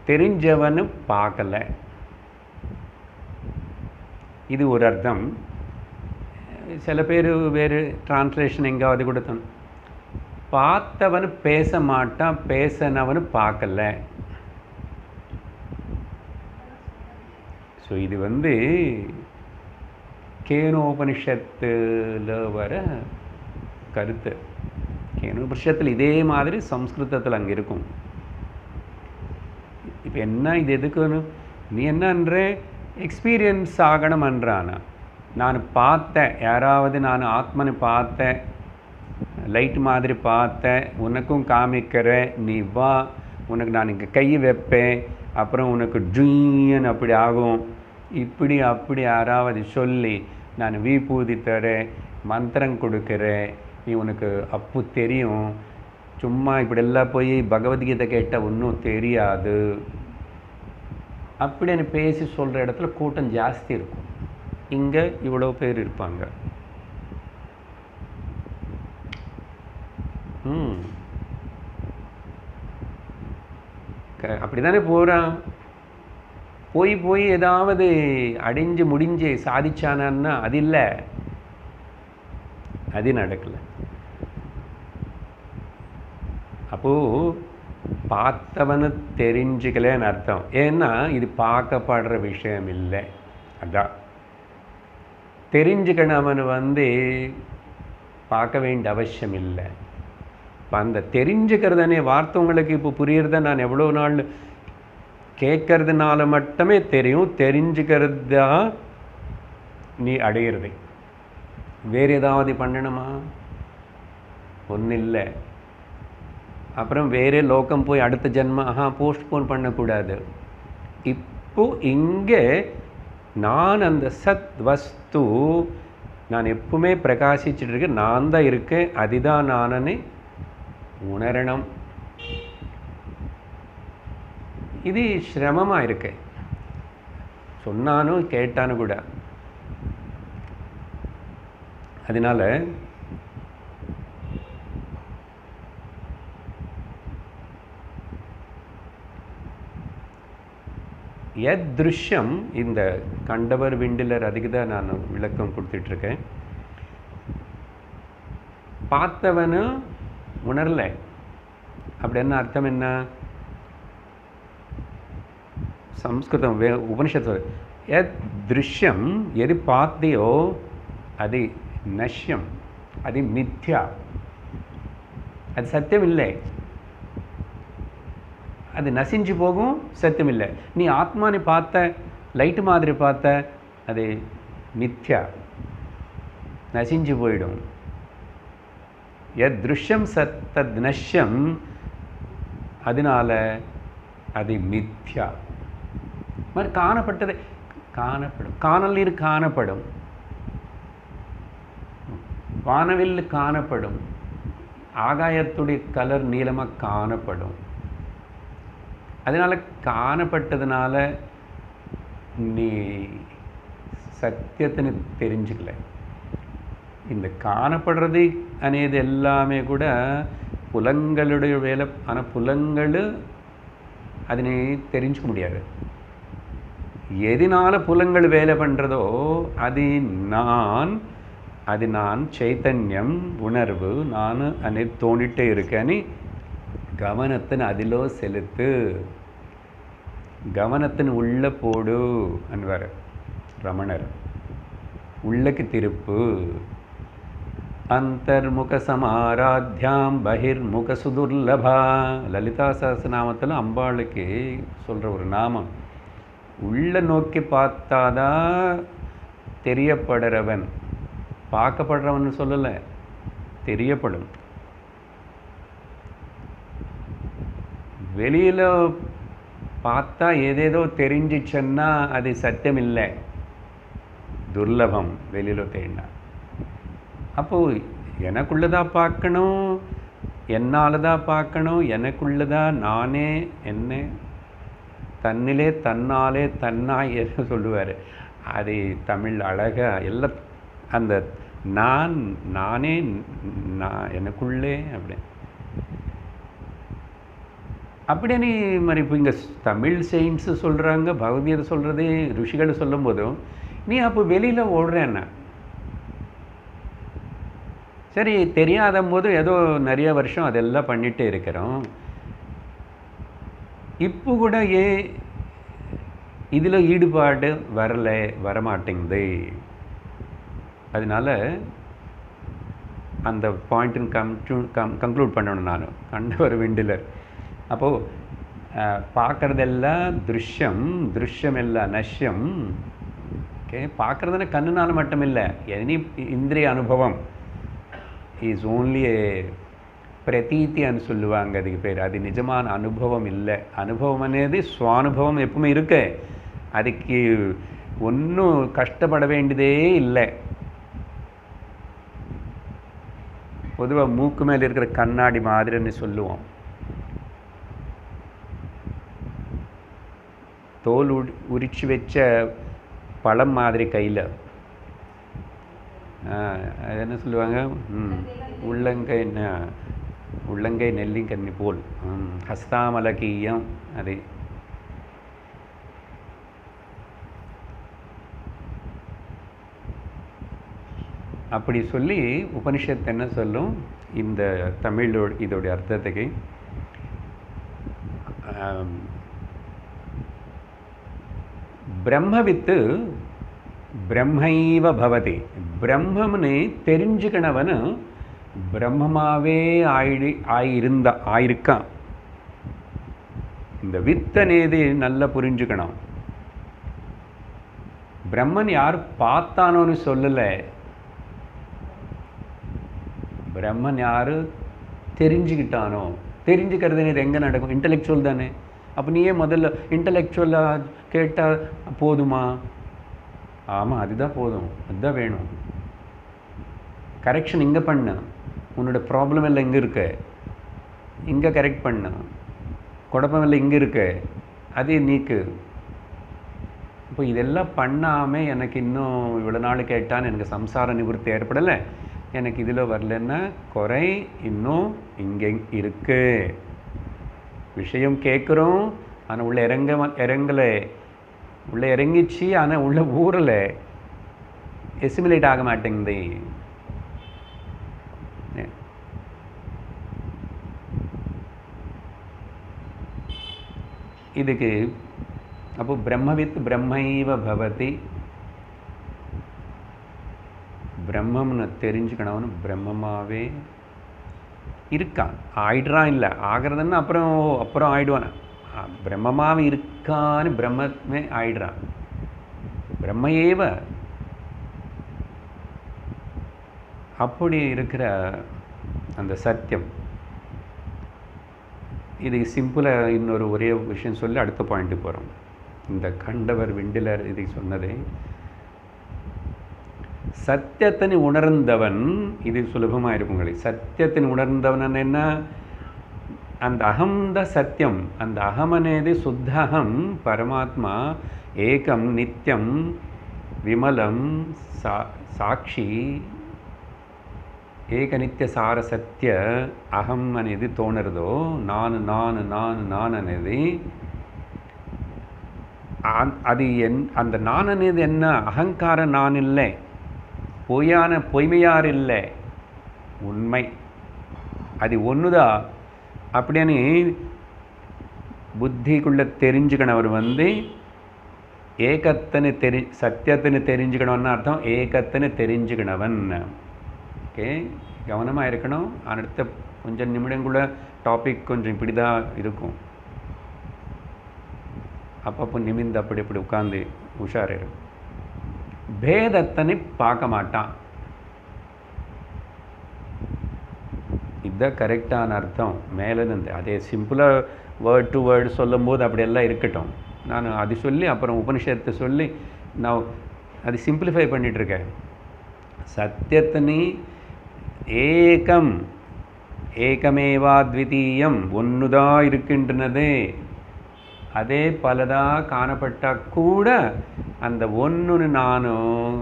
தெரிஞ்சவனு பார்க்கல, இது ஒரு அர்த்தம். சில பேர் வேறு டிரான்ஸ்லேஷன் எங்காவது கொடுத்தோம், பார்த்தவனு பேச மாட்டான், பேசினவனு பார்க்கல. ஸோ இது வந்து கேனோபனிஷத்தில் வர கருத்து. கேனோபனிஷத்தில் இதே மாதிரி சம்ஸ்கிருதத்தில் அங்கே இருக்கும். இப்போ என்ன இது எதுக்குன்னு நீ என்னன்ற எக்ஸ்பீரியன்ஸ் ஆகணும்ன்றானா? நான் பார்த்தேன், யாராவது நான் ஆத்மனை பார்த்தேன், லைட் மாதிரி பார்த்தேன், உனக்கும் காமிக்கிறேன், நீ வா, உனக்கு நான் இங்கே கை வைப்பேன், அப்புறம் உனக்கு ஜூயன் அப்படி ஆகும், இப்படி அப்படி யாராவது சொல்லி நான் விபூதி தரேன், மந்திரம் கொடுக்குறேன், நீ உனக்கு அப்பு தெரியும், சும்மா இப்படியெல்லாம் போய் பகவத்கீதை கேட்டால் ஒன்றும் தெரியாது அப்படின்னு பேசி சொல்கிற இடத்துல கூட்டம் ஜாஸ்தி இருக்கும். இங்கே இவ்வளோ பேர் இருப்பாங்க. ம் அப்படி தானே போகிறான். போய் போய் ஏதாவது அடைஞ்சு முடிஞ்சு சாதிச்சானான்னா அது இல்லை, அது நடக்கலை. அப்போது பார்த்தவனு தெரிஞ்சுக்கலன்னு அர்த்தம். ஏன்னா இது பார்க்கப்படுற விஷயம் இல்லை. அதான் தெரிஞ்சுக்கணவனு பார்க்க வேண்டிய அவசியம் இல்லை. இப்போ அந்த தெரிஞ்சுக்கிறதானே வார்த்தை உங்களுக்கு இப்போ புரியுறத நான் எவ்வளோ நாள் கேட்கறதுனால மட்டுமே தெரியும். தெரிஞ்சுக்கிறது தான் நீ அடையிறது. வேறு ஏதாவது பண்ணணுமா? ஒன்றும் இல்லை. அப்புறம் வேறே லோகம் போய் அடுத்த ஜென்மம் போஸ்ட்போன் பண்ணக்கூடாது. இப்போ இங்கே நான் அந்த சத் வஸ்து நான் எப்பவுமே பிரகாசிச்சுட்டு இருக்கேன், நான் தான் இருக்கேன், அதுதான் நானே உணரணும். இது சிரமமாக இருக்கு, சொன்னானும் கேட்டானு கூட. அதனால திருஷ்யம் இந்த கண்டவர் விண்டிலர் அதுக்கு தான் நான் விளக்கம் கொடுத்துட்ருக்கேன். பார்த்தவனு உணரலை. அப்படி என்ன அர்த்தம்? என்ன சம்ஸ்கிருதம் உபனிஷத்து திருஷ்யம் எது பார்த்தியோ அது நஷ்யம், அது மித்யா, அது சத்தியம் இல்லை, அது நசிஞ்சு போகும், சத்தியம் இல்லை. நீ ஆத்மானி பார்த்த, லைட்டு மாதிரி பார்த்த, அது மித்யா, நசிஞ்சு போயிடும். திருஷ்யம் தத் நஷ்யம், அதனால அது மித்யா. மாதிரி காணப்பட்டது காணப்படும், காணல் நீர் காணப்படும், வானவில் காணப்படும், ஆகாயத்துடைய கலர் நீளமாக காணப்படும். அதனால் காணப்பட்டதுனால நீ சத்தியத்தின்னு தெரிஞ்சுக்கல. இந்த காணப்படுறது అనేది எல்லாமே கூட புலங்களுடைய வேலை. ஆனால் புலங்கள் அதனை தெரிஞ்சுக்க முடியாது. எதனால புலங்கள் வேலை பண்ணுறதோ அது நான், அது நான் சைத்தன்யம், உணர்வு, நான் அனை தோண்டிட்டே இருக்கேன்னு கவனத்தின் அதிலோ செலுத்து, கவனத்தின் உள்ள போடு அன்வார் ரமணர். உள்ளக்கு திருப்பு. அந்தர்முக சமாராத்யாம் பகிர்முக சுதுர்லபா. லலிதா சஹஸ்ரநாமத்தில் அம்பாளுக்கு சொல்கிற ஒரு நாமம். உள்ள நோக்கி பார்த்தாதான் தெரியப்படுறவன், பார்க்கப்படுறவன் சொல்லலை, தெரியப்படும். வெளியில் பார்த்தா ஏதேதோ தெரிஞ்சிச்சுன்னா அது சத்தியம் இல்லை, துர்லபம். வெளியில் தேடினா அப்போது எனக்குள்ளதான் பார்க்கணும், என்னால் தான் பார்க்கணும், எனக்குள்ளதான் நானே என்ன தன்னிலே தன்னாலே தன்னாய் என்ன சொல்லுவார். அது தமிழ் அழகாக எல்லாம் அந்த நான் நானே நான் எனக்குள்ளே அப்படின்னு மாதிரி. இப்போ இங்கே தமிழ் சயின்ஸு சொல்கிறாங்க, பகவத்கீதை சொல்கிறது, ருஷிகள் சொல்லும் போதும் நீ அப்போ வெளியில் ஓடுறேன்னா சரி, தெரியாத போது ஏதோ நிறைய வருஷம் அதெல்லாம் பண்ணிகிட்டே இருக்கிறோம். இப்போ கூட ஏன் இதில் ஈடுபாடு வரமாட்டேங்குது. அதனால அந்த பாயிண்ட்டுன்னு கன்க்ளூட் பண்ணணும். நான் கண்டவர் விண்டிலர். அப்போது பார்க்குறதெல்லாம் திருஷ்யம் எல்லாம் நஷ்யம். ஓகே, பார்க்குறதுனா கண்ணுனால மட்டும் இல்லை, எனி இந்திரிய அனுபவம் இஸ் ஓன்லி பிரதீத்தின்னு சொல்லுவாங்க, அதுக்கு பேர். அது நிஜமான அனுபவம் இல்லை. அனுபவம் అనేది சுவானுபவம் எப்பவுமே இருக்கு. அதுக்கு ஒன்றும் கஷ்டப்பட வேண்டியதே இல்லை. பொதுவாக மூக்கு மேலே இருக்கிற கண்ணாடி மாதிரின்னு சொல்லுவோம். தோல் உரிச்சு வச்ச பழம் மாதிரி கையில் அது என்ன சொல்லுவாங்க, உள்ளங்கை உள்ளங்கை நெல்லிக்கன்னி போல். ஹஸ்தாமலகீயம் அது. அப்படி சொல்லி உபனிஷத்து என்ன சொல்லும் இந்த தமிழோட இதோடைய அர்த்தத்துக்கு, பிரம்மவித்து பிரம்மைவ பவதி. பிரம்மம்னு தெரிஞ்சுக்கணவனு பிரம்மமாவே ஆயிருக்கான். இந்த வித்தனேது நல்லா புரிஞ்சுக்கணும். பிரம்மன் யார் பார்த்தானோன்னு சொல்லலை, பிரம்மன் யார் தெரிஞ்சுக்கிட்டானோ. தெரிஞ்சுக்கிறது இது எங்கே நடக்கும்? இன்டலெக்சுவல் தானே. அப்போ நீயே முதல்ல இன்டலெக்சுவலாக கேட்டால் போதுமா? ஆமாம், அதுதான் போதும், அதுதான் வேணும். கரெக்ஷன் இங்கே பண்ண, உன்னோட ப்ராப்ளம் எல்லாம் இங்கே இருக்கு, இங்கே கரெக்ட் பண்ண. குழப்பம் எல்லாம் இங்கே இருக்கு, அதே நீக்கு. இப்போ இதெல்லாம் பண்ணாமல் எனக்கு இன்னும் இவ்வளோ நாள் கேட்டான்னு எனக்கு சம்சார நிவர்த்தி ஏற்படலை, எனக்கு இதில் வரலன்னா குறை இன்னும் இங்கே இருக்கு. விஷயம் கேட்குறோம், ஆனால் உள்ள இறங்கலை, உள்ள இறங்கிச்சு, ஆனால் உள்ள ஊரில் எசிமிலேட் ஆக மாட்டேங்குது. இதுக்கு அப்போ பிரம்மவித் பிரம்மைவ பவதி. பிரம்மம்னு தெரிஞ்சுக்கணவனு பிரம்மமாகவே இருக்கான். ஆயிடுறான் இல்லை, ஆகிறதுன்னு அப்புறம் ஆயிடுவான். பிரம்மமாகவே இருக்கான்னு பிரம்மமே ஆயிடுறான். பிரம்மையேவ. அப்படி இருக்கிற அந்த சத்தியம். இதுக்கு சிம்பிளாக இன்னொரு ஒரே விஷயம் சொல்லி அடுத்த பாயிண்ட்டுக்கு போகிறோம். இந்த கண்டவர் விண்டிலர் இதை சொன்னதே, சத்தியத்தினை உணர்ந்தவன், இது சுலபமாக இருக்கும் உங்களுக்கு. சத்தியத்தினை உணர்ந்தவன் என்ன? அந்த அகம்த சத்தியம். அந்த அகமனேது சுத்தகம் பரமாத்மா ஏகம் நித்தியம் விமலம் సాక్షి ఏకనిత్య సార సత్య అహం అనేది తోనరదో నాను నాను నాను నాను అనేది அது அந்த நான் అనేది என்ன? அகங்கார நான் இல்லை, பொய்மையார் இல்லை, உண்மை. அது ஒன்றுதான். அப்படின்னு புத்திக்குள்ளே தெரிஞ்சுக்கணவர் ஏகத்தனை சத்தியத்தினை தெரிஞ்சுக்கணும்னு அர்த்தம். ஏகத்தனை தெரிஞ்சுக்கணவன். ஓகே, கவனமாக இருக்கணும். அடுத்த கொஞ்சம் நிமிடங்குள்ள டாபிக் கொஞ்சம் இப்படி தான் இருக்கும். அப்பப்போ நிமிந்து அப்படி இப்படி உட்காந்து உஷார் இருக்கும். பேதத்தனை பார்க்க மாட்டான். இதுதான் கரெக்டான அர்த்தம். மேலேருந்து அதே சிம்பிளாக வேர்ட் டு வேர்டு சொல்லும் போது அப்படியெல்லாம் இருக்கட்டும். நான் அது சொல்லி அப்புறம் உபனிஷத்தை சொல்லி நான் அது சிம்பிளிஃபை பண்ணிகிட்ருக்கேன். சத்தியத்தினி ஏகம் ஏகமேவா த்விதீயம், ஒன்றுதான் இருக்கின்றனது. அதே பலதாக காணப்பட்டால் கூட அந்த ஒன்றுன்னு நானும்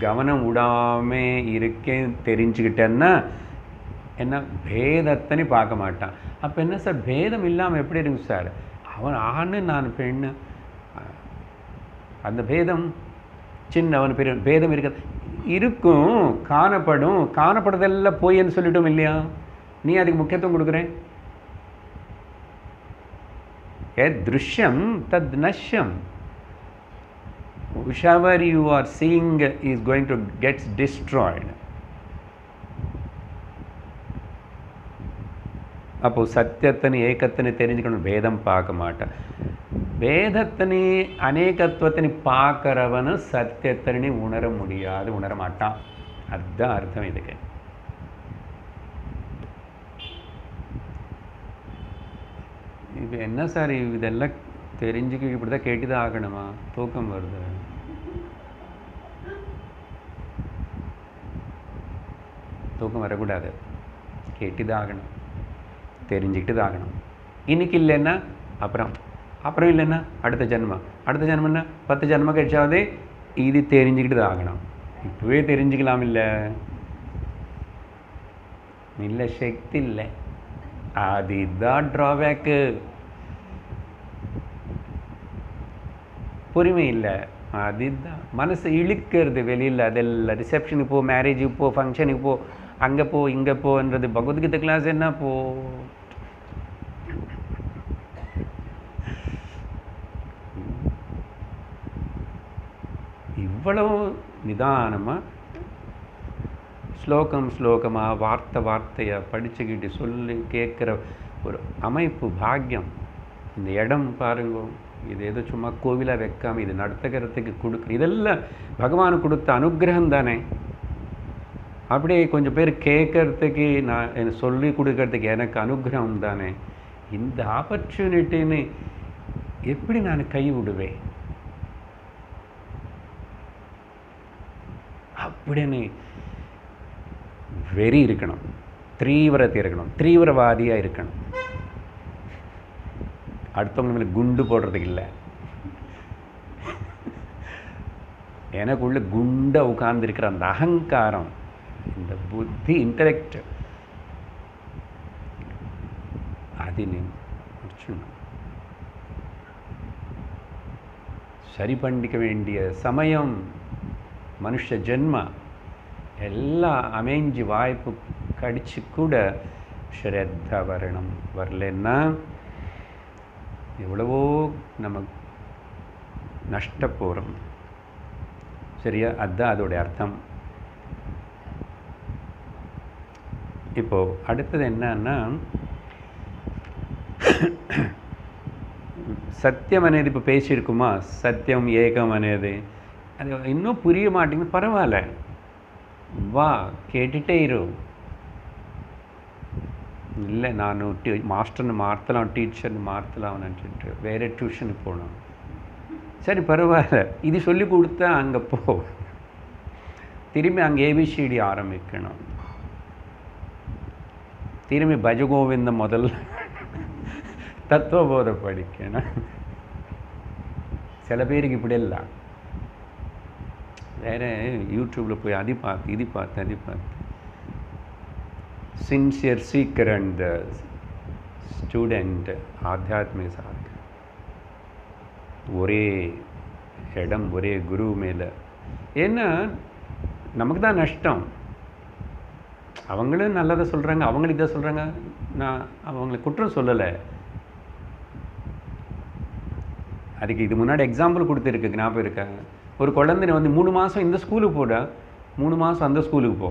கவனம் விடாமல் இருக்கேன் தெரிஞ்சுக்கிட்டேன்னா என்ன? பேதத்தனை பார்க்க மாட்டான். அப்போ என்ன சார், பேதம் இல்லாமல் எப்படி இருக்கு சார்? அவன் ஆண், நான் பெண்ணு, அந்த பேதம் சின்னவன் பெரிய பேதம் இருக்க இருக்கும், காணப்படும். காணப்படுறதெல்லாம் போயின்னு சொல்லிட்டோம் இல்லையா? நீ அதுக்கு முக்கியத்துவம் கொடுக்குறேன். திருஷ்யம் தத் நஷ்யம். whichever you are seeing is going to get destroyed. அப்போ சத்தியத்தினை ஏகத்தினை தெரிஞ்சுக்கணும், பேதம் பார்க்க மாட்டான். பேதத்தினை அநேகத்துவத்தினை பார்க்குறவனு சத்தியத்தினை உணர முடியாது, உணர மாட்டான். அதுதான் அர்த்தம் இதுக்கு. இப்போ என்ன சார் இதெல்லாம் தெரிஞ்சுக்க இப்படி தான் கேட்டுதான் ஆகணுமா? தூக்கம் வருது. தூக்கம் வரக்கூடாது, கேட்டுதான் ஆகணும், தெரிஞ்சுக்கிட்டு தான் ஆகணும். இன்னைக்கு இல்லைன்னா அப்புறம் இல்லைன்னா அடுத்த ஜென்மம், அடுத்த ஜென்மன்னா 10 ஜென்மம் கழிச்சாவது இது தெரிஞ்சுக்கிட்டு தான் ஆகணும். இப்போவே தெரிஞ்சுக்கலாம் இல்லை, சக்தி இல்லை. அதுதான் ட்ராபேக்கு. பொறுமை இல்லை, அதுதான் மனசை இழுக்கிறது வெளியில். அதெல்லாம் ரிசப்ஷனுக்கு போ, மேரேஜுக்கு போ, ஃபங்க்ஷனுக்கு போ, அங்கே போ இங்கே போன்றது. பகவத்கீதை கிளாஸ் என்ன போ, இவ்வளவு நிதானமாக ஸ்லோகம் ஸ்லோகமாக வார்த்தை வார்த்தையாக படிச்சுக்கிட்டு சொல்லி கேட்குற ஒரு அமைப்பு பாக்கியம். இந்த இடம் பாருங்க, இது ஏதோ சும்மா கோவிலாக வைக்காமல் இது நடத்துக்கிறதுக்கு கொடுக்குற, இதெல்லாம் பகவான் கொடுத்த அனுகிரகம் தானே. அப்படியே கொஞ்சம் பேர் கேட்கறதுக்கு, நான் சொல்லி கொடுக்கறதுக்கு எனக்கு அனுகிரகம் தானே. இந்த ஆப்பர்ச்சுனிட்டின்னு எப்படி நான் கை விடுவேன் அப்படின்னு வெறி இருக்கணும், தீவிரத்தை இருக்கணும், தீவிரவாதியாக இருக்கணும். அடுத்தவங்க மேலே குண்டு போடுறதுக்கு இல்லை, எனக்குள்ள குண்டை உட்கார்ந்துருக்கிற அந்த அகங்காரம், இந்த புத்தி, இன்டலெக்ட், அது முடிச்சுடணும். சரி பண்ணிக்க வேண்டிய சமயம், மனுஷ ஜென்மா எல்லாம் அமைஞ்சு வாய்ப்பு கடிச்சு கூட ஸ்ரத்தா வரணும். வரலன்னா எவ்வளவோ நம்ம நஷ்டப்போகிறோம். சரியா? அதுதான் அதோடைய அர்த்தம். இப்போது அடுத்தது என்னன்னா, சத்தியம் అనేది இப்போ பேசியிருக்குமா, சத்தியம் ஏகம் అనేది அது இன்னும் புரிய மாட்டேங்குது. பரவாயில்ல, வா கேட்டுகிட்டே இரு. இல்லை நான் மாஸ்டர்னு மாற்றலாம், டீச்சர்னு மாற்றலாம் நினச்சிட்டு வேறு டியூஷனுக்கு போகணும். சரி பரவாயில்ல, இது சொல்லி கொடுத்தா அங்கே போ, திரும்பி அங்கே ஏபிசிடி ஆரம்பிக்கணும், திரும்பி பஜகோவிந்தம் முதல்ல தத்துவபோதை படிக்கணும். சில பேருக்கு இப்படி இல்லை, வேறு யூடியூப்பில் போய் அது பார்த்து இது பார்த்து அது பார்த்து. சின்சியர் சீக்கர் அண்ட் ஸ்டூடெண்ட் ஆத்தியாத்மிக சாதனை, ஒரே இடம், ஒரே குரு மேலே. ஏன்னா நமக்கு தான் நஷ்டம். அவங்களும் நல்லதை சொல்கிறாங்க, அவங்களும் இதை சொல்கிறாங்க, நான் அவங்களை குற்றம் சொல்லலை. அதுக்கு இது முன்னாடி எக்ஸாம்பிள் கொடுத்துருக்கு, ஞாபகம் இருக்காங்க. ஒரு குழந்தைனை வந்து 3 மாதம் இந்த ஸ்கூலுக்கு போட, 3 மாதம் அந்த ஸ்கூலுக்கு போ,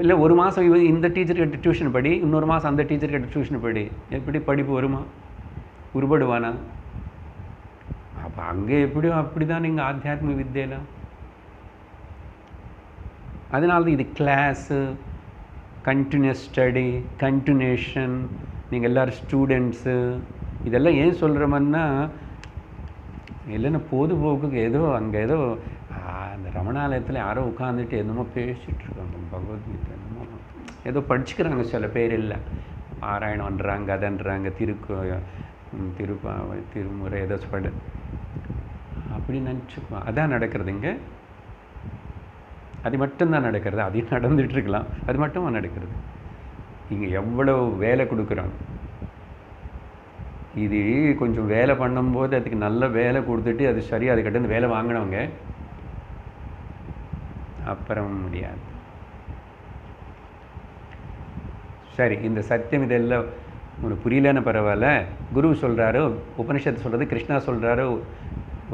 இல்லை 1 மாதம் இந்த டீச்சர்கிட்ட டியூஷன் படி, இன்னொரு மாதம் அந்த டீச்சர்கிட்ட டியூஷன் படி, எப்படி படிப்பு வருமா? உருப்படுவானா? அப்போ அங்கே எப்படியோ அப்படி தான் நீங்கள் ஆத்தியாத்மிக வித்தியில். அதனால தான் இது கிளாஸு, கண்டினியூஸ் ஸ்டடி, கண்டினியூஷன், நீங்கள் எல்லோரும் ஸ்டூடெண்ட்ஸு, இதெல்லாம் ஏன் சொல்கிறோம்னா, இல்லைன்னா பொதுபோக்குக்கு ஏதோ அங்கே ஏதோ அந்த ரமணாலயத்தில் யாரோ உட்காந்துட்டு என்னமோ பேசிகிட்டு இருக்காங்க, பகவத்கீதை என்னமோ ஏதோ படிச்சுக்கிறாங்க சில பேர். இல்லை பாராயணம்ன்றாங்க, அதன்றாங்க, திருமுறை ஏதோ படு அப்படி நினச்சிக்குவோம். அதான் நடக்கிறதுங்க, அது மட்டும்தான் நடக்கிறது. அதையும் நடந்துகிட்ருக்கலாம், அது மட்டும் நடக்கிறது. இங்கே எவ்வளோ வேலை கொடுக்குறோம். இது கொஞ்சம் வேலை பண்ணும்போது அதுக்கு நல்ல வேலை கொடுத்துட்டு அது சரி, அதுக்கிட்ட இருந்து வேலை வாங்கினவங்க அப்புறம் முடியாது. சரி, இந்த சத்தியம் இதெல்லாம் உனக்கு புரியலன்னு பரவாயில்ல, குரு சொல்கிறாரு, உபனிஷத்து சொல்கிறது, கிருஷ்ணா சொல்கிறாரு,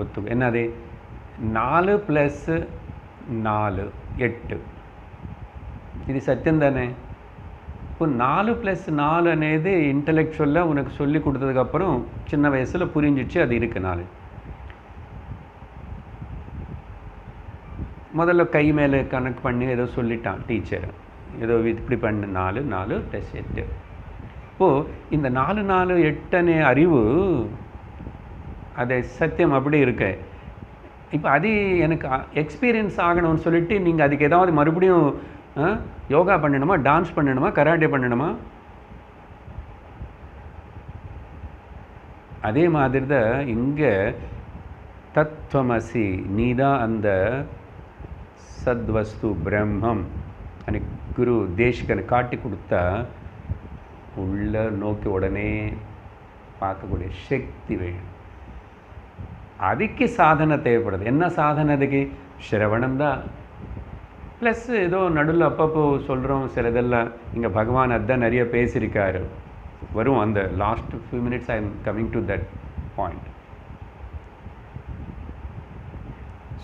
ஒத்து. என்னது? 4 + 4 8. இது சத்தியம் தானே. இப்போ 4 + 4 అనేది இன்டலெக்சுவலாக உனக்கு சொல்லி கொடுத்ததுக்கப்புறம் சின்ன வயசில் புரிஞ்சிச்சு, அது இருக்குது 4. முதல்ல கை மேலே கணக்கு பண்ணி ஏதோ சொல்லிட்டான் டீச்சர், ஏதோ இப்படி பண்ணு, 4 4 + 8. இப்போது இந்த 4 4 8 அறிவு, அது சத்தியம் அப்படி இருக்கு. இப்போ அது எனக்கு எக்ஸ்பீரியன்ஸ் ஆகணும்னு சொல்லிட்டு நீங்கள் அதுக்கு ஏதாவது மறுபடியும் யோகா பண்ணணுமா, டான்ஸ் பண்ணணுமா, கராட்டே பண்ணணுமா? அதே மாதிரி தான் இங்கே தத்துவமசி, நீதான் அந்த சத்வஸ்து பிரம்மம் அன்னைக்கு குரு தேசிகனை காட்டி கொடுத்தா உள்ள நோக்கி உடனே பார்க்கக்கூடிய சக்தி வேணும். அதுக்கு சாதனை தேவைப்படுது. என்ன சாதனை? அதுக்கு சிரவணம் தான். ப்ளஸ் ஏதோ நடுவில் அப்பப்போ சொல்கிறோம் சிலதெல்லாம். இங்கே பகவான் அதுதான் நிறைய பேசியிருக்காரு. வரும் அந்த last few minutes I am coming to that point.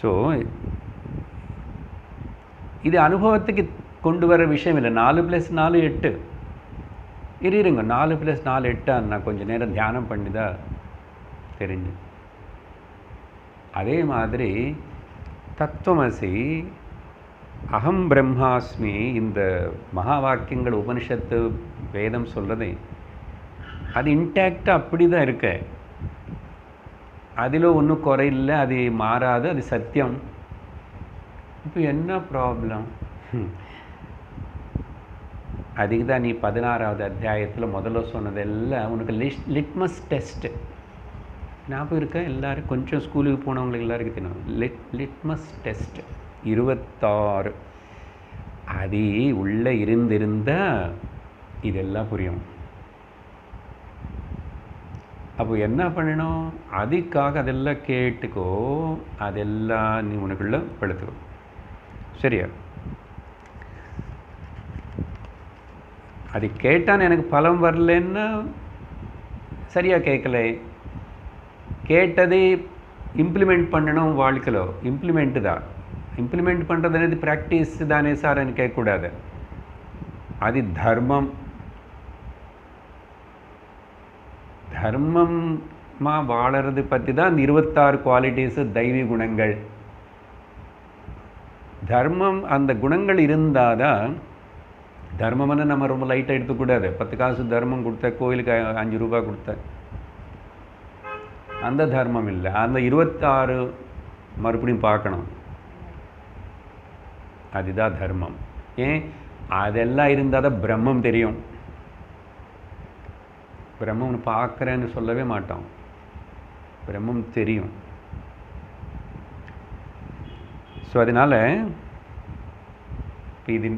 So இது அனுபவத்துக்கு கொண்டு வர விஷயம் இல்லை. 4 + 4 8 இருங்க. 4 + 4 8 நான் கொஞ்சம் நேரம் தியானம் பண்ணி தான் தெரிஞ்சு. அதே மாதிரி தத்துவமசி, அகம் பிரம்மாஸ்மி, இந்த மகா வாக்கியங்கள் உபனிஷத்து வேதம் சொல்கிறது அது இன்டாக்டாக அப்படி தான் இருக்க. அதில் ஒன்றும் குறையில்லை, அது மாறாது, அது சத்தியம். இப்போ என்ன ப்ராப்ளம்? அதுக்கு தான் நீ 16வது அத்தியாயத்தில் முதல்ல சொன்னதெல்லாம் உனக்கு லிட்மஸ் டெஸ்ட்டு ஞாபகம் இருக்கா? எல்லோரும் கொஞ்சம் ஸ்கூலுக்கு போனவங்களுக்கு எல்லாருக்கும் தெரியும். லிட்மஸ் டெஸ்ட் 26 அது உள்ளே இருந்திருந்தால் இதெல்லாம் புரியும். அப்போ என்ன பண்ணணும்? அதுக்காக அதெல்லாம் கேட்டுக்கோ, அதெல்லாம் நீ உனக்குள்ள படுத்துக்கோ. சரியா? அது கேட்டான்னு எனக்கு பலம் வரலன்னா சரியாக கேட்கல. கேட்டதை இம்ப்ளிமெண்ட் பண்ணணும் வாழ்க்கையில். இம்ப்ளிமெண்ட்டு தான். இம்ப்ளிமெண்ட் பண்ணுறது అనేది ப்ராக்டிஸ் தானே சார் అని கேட்கக்கூடாது. அது தர்மம். தர்மமாக வாழறது பற்றி தான் அந்த 26 குவாலிட்டிஸு தெய்வீ குணங்கள். தர்மம் அந்த குணங்கள் இருந்தால் தான் தர்மம்னு நம்ம ரொம்ப லைட்டாக எடுத்துக்கூடாது. 10 காசு தர்மம் கொடுத்த, கோயிலுக்கு 5 ரூபா கொடுத்த அந்த தர்மம் இல்லை. அந்த 26 மறுபடியும் பார்க்கணும். அதுதான் தர்மம். ஏன்? அதெல்லாம் இருந்தால் தான் பிரம்மம் தெரியும். பிரம்மம்னு பார்க்குறேன்னு சொல்லவே மாட்டோம். பிரம்மம் தெரியும். ஸோ அதனால் இது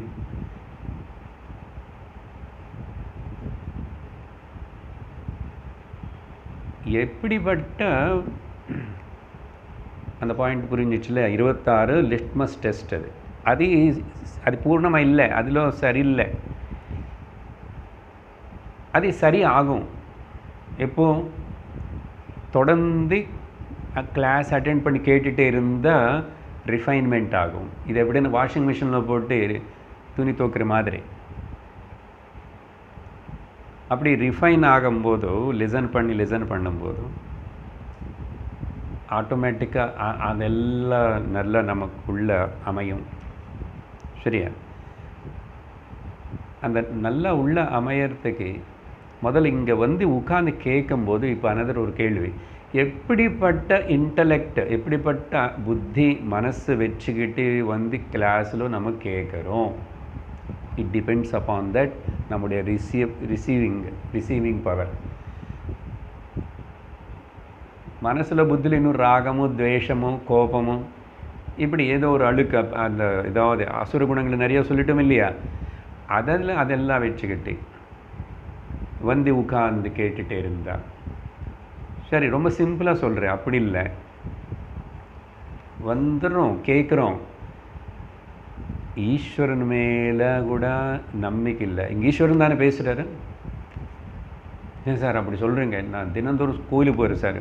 எப்படிப்பட்ட அந்த பாயிண்ட் புரிஞ்சிச்சுல? 26 litmus test. அது பூர்ணமாக இல்லை, அதில் சரியில்லை. அது சரி ஆகும் எப்போ? தொடர்ந்து கிளாஸ் அட்டெண்ட் பண்ணி கேட்டுகிட்டே இருந்தால் ரிஃபைன்மெண்ட் ஆகும். இது எப்படின்னு வாஷிங் மிஷினில் போட்டு துணி துவைக்கிற மாதிரி. அப்படி ரிஃபைன் ஆகும்போதோ லிசன் பண்ணும்போதோ ஆட்டோமேட்டிக்காக அதெல்லாம் நல்லா நமக்குள்ள அமையும். சரியா? அந்த நல்லா உள்ள அமையறதுக்கு முதல்ல இங்கே வந்து உட்காந்து கேட்கும்போது இப்போ அனதர் ஒரு கேள்வி. எப்படிப்பட்ட இன்டலெக்ட், எப்படிப்பட்ட புத்தி மனசு வச்சுக்கிட்டு வந்து கிளாஸில் நம்ம கேட்குறோம்? இட் டிபெண்ட்ஸ் அப்பான் தட் நம்முடைய ரிசீவிங் பவர். மனசில் புத்தியில் இன்னும் ராகமும் துவேஷமும் கோபமும் இப்படி ஏதோ ஒரு அழுக்கு, அந்த ஏதாவது அசுர குணங்கள் நிறைய சொல்லிட்டோம் இல்லையா? அதெல்லாம் வச்சுக்கிட்டு வந்து உட்கார்ந்து கேட்டுகிட்டே இருந்தா சரி. ரொம்ப சிம்பிளாக சொல்கிறேன், அப்படி இல்லை. வந்துடும், கேட்குறோம். ஈஸ்வரன் மேலே கூட நம்பிக்கை இல்லை. இங்கே ஈஸ்வரன் தானே பேசுகிறாரு. ஏன் சார் அப்படி சொல்கிறீங்க? நான் தினந்தோறும் கோயிலுக்கு போகிறேன் சார்.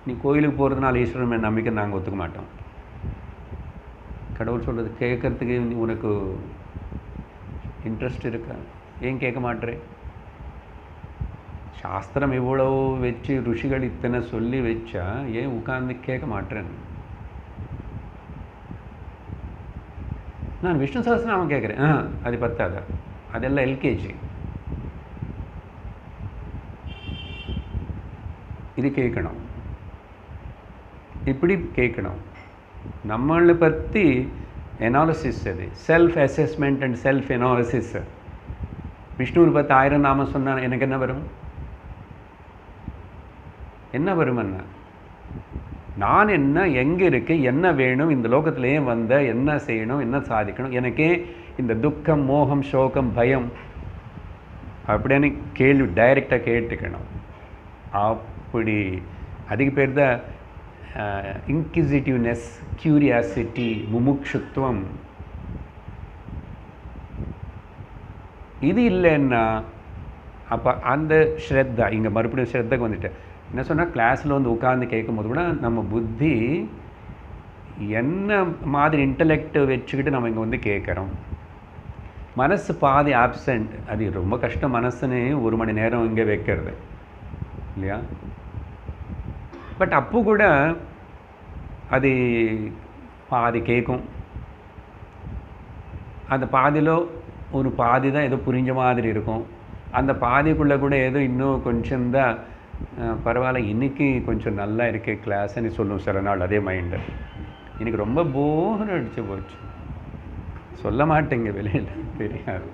நீ கோயிலுக்கு போகிறதுனால ஈஸ்வரன் மேலே நம்பிக்கை நாங்கள் ஒத்துக்க மாட்டோம். கடவுள் சொல்கிறது கேட்குறதுக்கு உனக்கு இன்ட்ரெஸ்ட் இருக்கா? ஏன் கேட்க மாட்டேறே? சாஸ்திரம் இவ்வளோ வச்சு ருஷிகள் இத்தனை சொல்லி வச்சா ஏன் உட்கார்ந்து கேட்க மாட்டேறேன்னு? நான் விஷ்ணு சஹஸ்ரநாமம் கேட்குறேன். அது பத்தாதா? அதெல்லாம் எல்கேஜி. இது கேட்கணும், இப்படி கேட்கணும். நம்மளை பற்றி எனாலிசிஸ், அது self assessment and self analysis. விஷ்ணுவை பற்றி 1000 நாமம் சொன்னால் எனக்கு என்ன வரும்? என்ன வரும்? என்ன நான் என்ன, எங்கே இருக்கு, என்ன வேணும், இந்த லோகத்திலேயே வந்த, என்ன செய்யணும், என்ன சாதிக்கணும், எனக்கே இந்த துக்கம், மோகம், சோகம், பயம் அப்படின்னு கேள்வி டைரெக்டாக கேட்டுக்கணும். அப்படி அதுக்கு பேர் தான் இன்க்விசிட்டிவ்னஸ், கியூரியாசிட்டி, முமுட்சுத்துவம். இது இல்லைன்னா அப்போ அந்த ஸ்ரத்தா, இங்கே மறுபடியும் ஸ்ரத்தைக்கு வந்துட்டேன். என்ன சொன்னால், கிளாஸில் வந்து உட்கார்ந்து கேட்கும்போது கூட நம்ம புத்தி என்ன மாதிரி இன்டலெக்ட் வச்சுக்கிட்டு நம்ம இங்கே வந்து கேட்குறோம். மனசு பாதி ஆப்சண்ட். அது ரொம்ப கஷ்டம் மனசுன்னு 1 மணி நேரம் இங்கே வைக்கிறது இல்லையா. பட் அப்போ கூட அது பாதி கேட்கும். அந்த பாதியில் ஒரு பாதி தான் ஏதோ புரிஞ்ச மாதிரி இருக்கும். அந்த பாதிக்குள்ளே கூட ஏதோ இன்னும் கொஞ்சம் தான் பரவாயில்ல, இன்றைக்கி கொஞ்சம் நல்லா இருக்கே கிளாஸ்ன்னு சொல்லும் சில நாள். அதே மைண்டு இன்றைக்கி ரொம்ப போர் அடித்து போச்சு, சொல்ல மாட்டேங்க வெளியில், தெரியாது.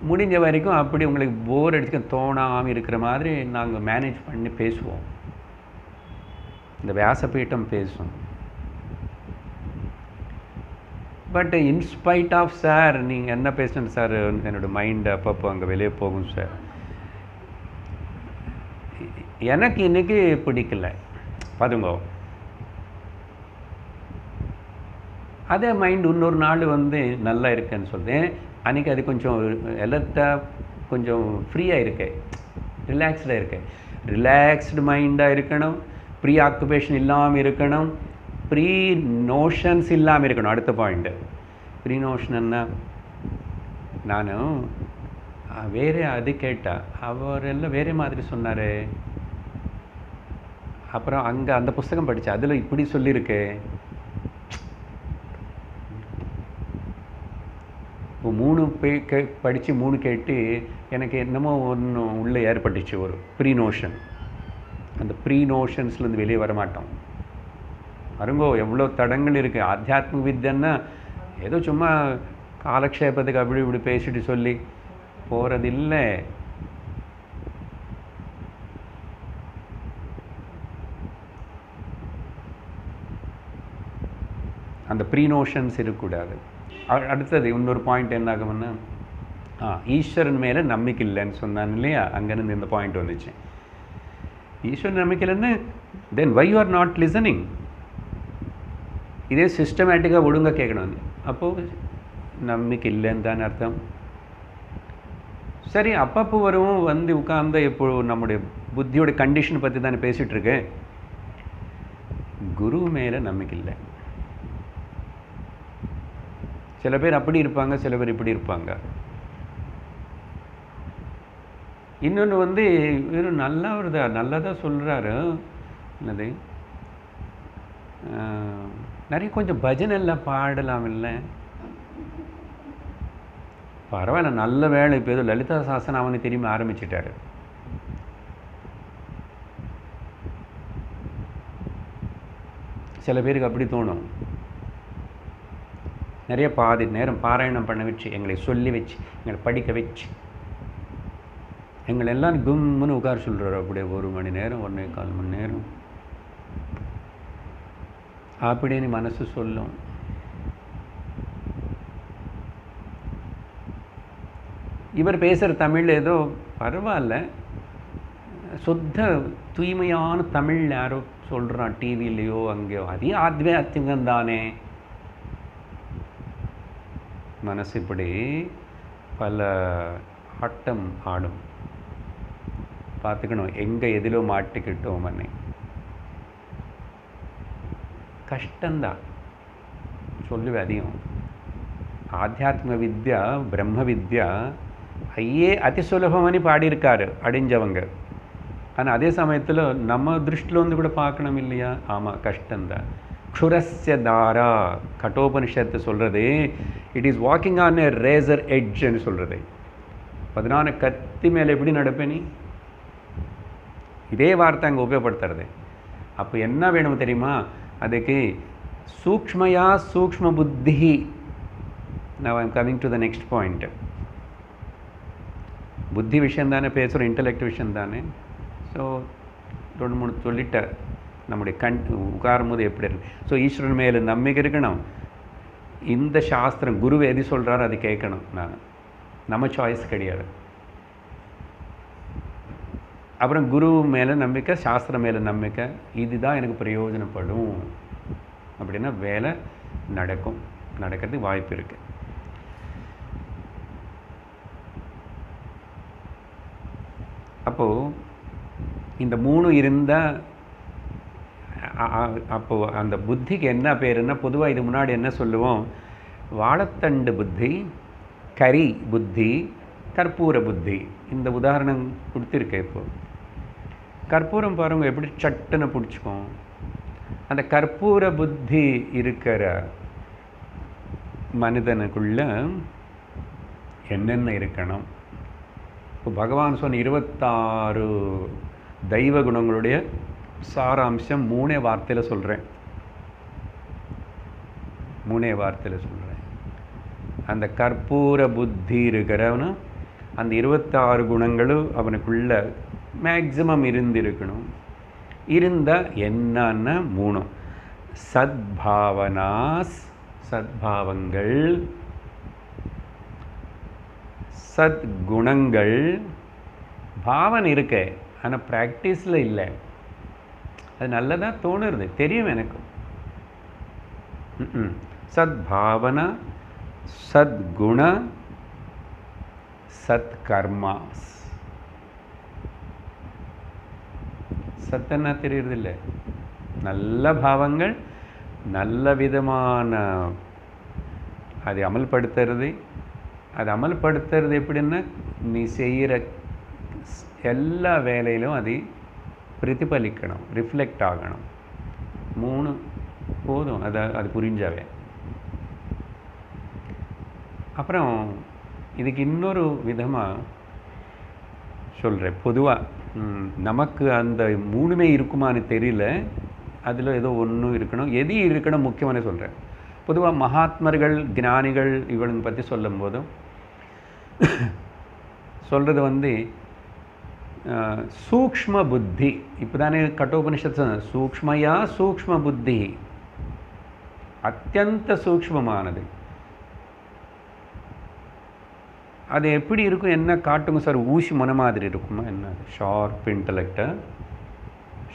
முடிஞ்ச வரைக்கும் அப்படி உங்களுக்கு போர் அடிச்சுக்க தோணாமல் இருக்கிற மாதிரி நாங்கள் மேனேஜ் பண்ணி பேசுவோம். இந்த வியாசபீட்டம் பேசும். பட் இன்ஸ்பைட் ஆஃப் சார், நீங்கள் என்ன பேசுகிறேன் சார், என்னோடய மைண்டு அப்பப்போ அங்கே வெளியே போகும் சார், எனக்கு இன்றைக்கி பிடிக்கல பாருங்க. அதே மைண்டு இன்னொரு நாள் வந்து நல்லா இருக்கேன்னு சொல்கிறேன். அன்றைக்கி அது கொஞ்சம் எலர்ட்டாக, கொஞ்சம் ஃப்ரீயாக இருக்கு, ரிலாக்ஸ்டாக இருக்கு. ரிலாக்ஸ்டு மைண்டாக இருக்கணும், ப்ரீ ஆக்குபேஷன் இல்லாமல் இருக்கணும், ப்ரீ நோஷன்ஸ் இல்லாமல் இருக்கணும். அடுத்த பாயிண்ட்டு ப்ரீ நோஷன் என்ன, நான் வேறு அது கேட்டால் அவரெல்லாம் வேறு மாதிரி சொன்னார், அப்புறம் அங்கே அந்த புஸ்தகம் படித்தேன், அதில் இப்படி சொல்லியிருக்கு. இப்போ 3 படித்து 3 கேட்டு எனக்கு என்னமோ ஒன்று உள்ளே ஏற்பட்டுச்சு, ஒரு ப்ரீ நோஷன். அந்த ப்ரீ நோஷன்ஸ்லேருந்து வெளியே வரமாட்டோம். அருங்கோ எவ்வளோ தடங்கள் இருக்குது. ஆத்தியாத்மிக வித்யன்னா ஏதோ சும்மா காலக்ஷேபத்துக்கு அப்படி இப்படி பேசிட்டு சொல்லி போகிறதில்லை. அந்த ப்ரீ நோஷன்ஸ் இருக்கக்கூடாது. அடுத்தது இன்னொரு பாயிண்ட் என்ன ஆகும்னா, ஈஸ்வரன் மேலே நம்பிக்கை இல்லைன்னு சொன்னான் இல்லையா, அங்கேருந்து இந்த பாயிண்ட் வந்துச்சு. ஈஸ்வரன் நம்பிக்கை இல்லைன்னு then why you are not listening. இதே சிஸ்டமேட்டிக்காக ஒழுங்காக கேட்கணும். அப்போது நம்பிக்கை இல்லைன்னு தானே அர்த்தம். சரி, அப்பப்போ வரும் வந்து உட்கார்ந்து இப்போ நம்முடைய புத்தியோட கண்டிஷன் பற்றி தானே பேசிகிட்ருக்கேன். குரு மேலே நம்பிக்கை இல்லை. சில பேர் அப்படி இருப்பாங்க, சில பேர் இப்படி இருப்பாங்க. இன்னொன்று வந்து வெறும் நல்லா வருதா, நல்லா தான் சொல்கிறாரு, என்னது நிறைய கொஞ்சம் பஜனை எல்லாம் பாடலாம் இல்லை, பரவாயில்ல நல்ல வேலை. இப்போ ஏதோ லலிதா சாஸ்திரநாமனை திரும்பி ஆரம்பிச்சிட்டாரு. சில பேருக்கு அப்படி தோணும். நிறைய பாதி நேரம் பாராயணம் பண்ண வச்சு, எங்களை சொல்லி வச்சு, எங்களை படிக்க வச்சு, எங்களை எல்லாம் கும்முன்னு உட்கார சொல்கிறார். அப்படியே 1 மணி நேரம் 1.25 மணி நேரம் அப்படின்னு மனசு சொல்லும். இவர் பேசுகிற தமிழ் ஏதோ பரவாயில்ல, சுத்த தூய்மையான தமிழ் யாரோ சொல்கிறான் டிவிலையோ அங்கேயோ, அதே ஆத்மிகம் தானே. மனசு இப்படி பல ஆட்டம் ஆடும். பார்த்துக்கணும் எங்கே எதிலோ மாட்டிக்கிட்டோம். மண்ணை கஷ்டந்தான் சொல்லுவேன் அதிகம். ஆத்தியாத்மிக வித்யா, பிரம்ம வித்யா ஐயே அதி சுலபமனி பாடியிருக்காரு அடைஞ்சவங்க. ஆனால் அதே சமயத்தில் நம்ம திருஷ்டியில் வந்து கூட பார்க்கணும் இல்லையா. ஆமாம், கஷ்டந்தான். க்ஷுரஸ்ய தாரா கட்டோபனிஷத்து சொல்கிறது, it is walking on a razor எட்ஜ்னு சொல்கிறது. 14 கத்தி மேலே எப்படி நடப்பேனி, இதே வார்த்தை அங்கே உபயோகப்படுத்துறது. அப்போ என்ன வேணும் தெரியுமா, அதுக்கு சூக்ஷ்மயா சூக்ஷ்ம புத்தி. Now I am coming to the next point. புத்தி விஷயம் தானே பேசுகிறோம், இன்டலெக்ட் விஷயம் தானே. ஸோ 2-3 சொல்லிட்டார். நம்முடைய கண் உட்காரும் போது எப்படி இருக்கு. ஸோ ஈஸ்வரன் மேலே நம்பிக்கை இருக்கணும். இந்த சாஸ்திரம் குரு எது சொல்கிறாரோ அது கேட்கணும். நம்ம சாய்ஸ் கிடையாது. அப்புறம் குரு மேலே நம்பிக்கை, சாஸ்திரம் மேலே நம்பிக்கை, இதுதான் எனக்கு பிரயோஜனப்படும் அப்படின்னா வேலை நடக்கிறதுக்கு வாய்ப்பு இருக்குது. அப்போது இந்த 3 இருந்தால் அப்போது அந்த புத்திக்கு என்ன பேருன்னா, பொதுவாக இது முன்னாடி என்ன சொல்லுவோம், வாழைத்தண்டு புத்தி, கரி புத்தி, கற்பூர புத்தி. இந்த உதாரணம் கொடுத்துருக்கேன். இப்போது கற்பூரம் பாருங்கள் எப்படி சட்டுன்னு பிடிச்சிக்கும். அந்த கற்பூர புத்தி இருக்கிற மனிதனுக்குள்ள என்னென்ன இருக்கணும். இப்போ பகவான் சொன்ன 26 தெய்வ குணங்களுடைய சாராம்சம் 3 வார்த்தையில் சொல்கிறேன். அந்த கற்பூர புத்தி இருக்கிறவனு அந்த 26 குணங்களும் அவனுக்குள்ள மேக்சிமம் இருந்திருக்கணும். இருந்தால் என்னன்னா 3 சத்பாவனாஸ், சத்பாவங்கள், சத்குணங்கள். பாவனை இருக்க, ஆனால் ப்ராக்டிஸில் இல்லை. அது நல்லதாக தோணுறது, தெரியும் எனக்கு. சத்பாவனா, சத்குண, சத்கர்மாஸ். சத்தன்னா தெரியறதில்ல. நல்ல பாவங்கள், நல்ல விதமான அதை அமல்படுத்துறது. அது அமல்படுத்துறது எப்படின்னா, நீ செய்கிற எல்லா வேலையிலும் அது பிரதிபலிக்கணும், ரிஃப்ளெக்ட் ஆகணும். 3 போதும், அது புரிஞ்சாவே. அப்புறம் இதுக்கு இன்னொரு விதமாக சொல்கிறேன். பொதுவாக நமக்கு அந்த 3மே இருக்குமான்னு தெரியல. அதில் ஏதோ ஒன்று இருக்கணும். எது இருக்கணும் முக்கியமான சொல்கிறேன். பொதுவாக மகாத்மர்கள், ஞானிகள் இவனுங்க பற்றி சொல்லும் போதும் சொல்கிறது சூக்ஷ்ம புத்தி. இப்போ தானே கட்டோபனிஷத் சூக்ஷ்மயா சூக்ஷ்ம புத்தி, அத்தியந்த சூக்ஷ்மமானது. அது எப்படி இருக்கும், என்ன காட்டுங்க சார்? ஊசி மன மாதிரி இருக்குமா என்ன? ஷார்ப் இன்டலெக்டா?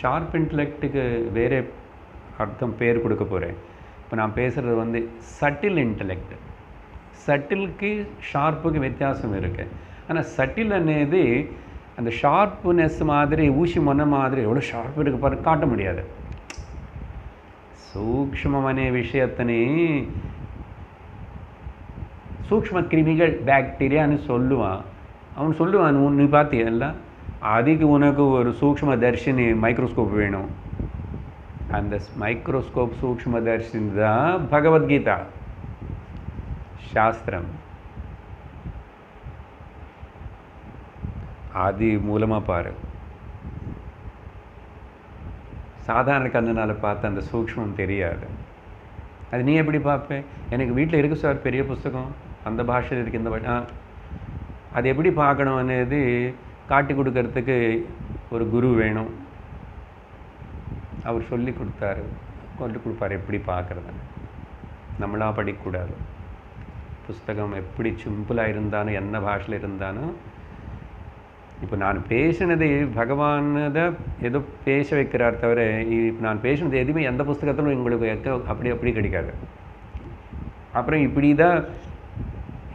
ஷார்ப் இன்டலெக்ட்டுக்கு வேறு அர்த்தம் பேர் கொடுக்க போகிறேன். இப்போ நான் பேசுகிறது சட்டில் இன்டலெக்ட். சட்டிலுக்கு ஷார்ப்புக்கு வித்தியாசம் இருக்குது. ஆனால் சட்டில் అనేది அந்த ஷார்ப்னஸ் மாதிரி ஊசி மொன்ன மாதிரி எவ்வளோ ஷார்ப் இருக்கு பாரு, காட்ட முடியாது. சூக்ஷ்மமான விஷயத்தினே சூக்ஷ்ம கிருமிகள், பாக்டீரியான்னு சொல்லுவான். அவன் சொல்லுவான், நீ பார்த்தியல்ல, அதுக்கு உனக்கு ஒரு சூக்ஷ்ம தர்ஷினி மைக்ரோஸ்கோப் வேணும். அந்த மைக்ரோஸ்கோப் சூக்ஷ்ம தர்ஷினி தான் பகவத்கீதா சாஸ்திரம். அது மூலமாக பாரு. சாதாரண கண்ணுனால் பார்த்து அந்த சூக்ஷ்மம் தெரியாது. அது நீ எப்படி பார்ப்பேன்? எனக்கு வீட்டில் இருக்குது சார் பெரிய புஸ்தகம், அந்த பாஷையில் இருக்குது, இந்த பாஷை. அது எப்படி பார்க்கணும் అనేది காட்டி கொடுக்கறதுக்கு ஒரு குரு வேணும். அவர் சொல்லி கொடுத்தாரு, கொண்டு கொடுப்பார் எப்படி பார்க்குறதுன்னு. நம்மளாக படிக்கக்கூடாது. புஸ்தகம் எப்படி சிம்பிளாக இருந்தாலும், என்ன பாஷையில் இருந்தாலும். இப்போ நான் பேசினது பகவானதை ஏதோ பேச வைக்கிறார் தவிர, இப்போ நான் பேசினது எதுவுமே எந்த புஸ்தகத்திலும் உங்களுக்கு அப்படி கிடைக்காது. அப்புறம் இப்படி தான்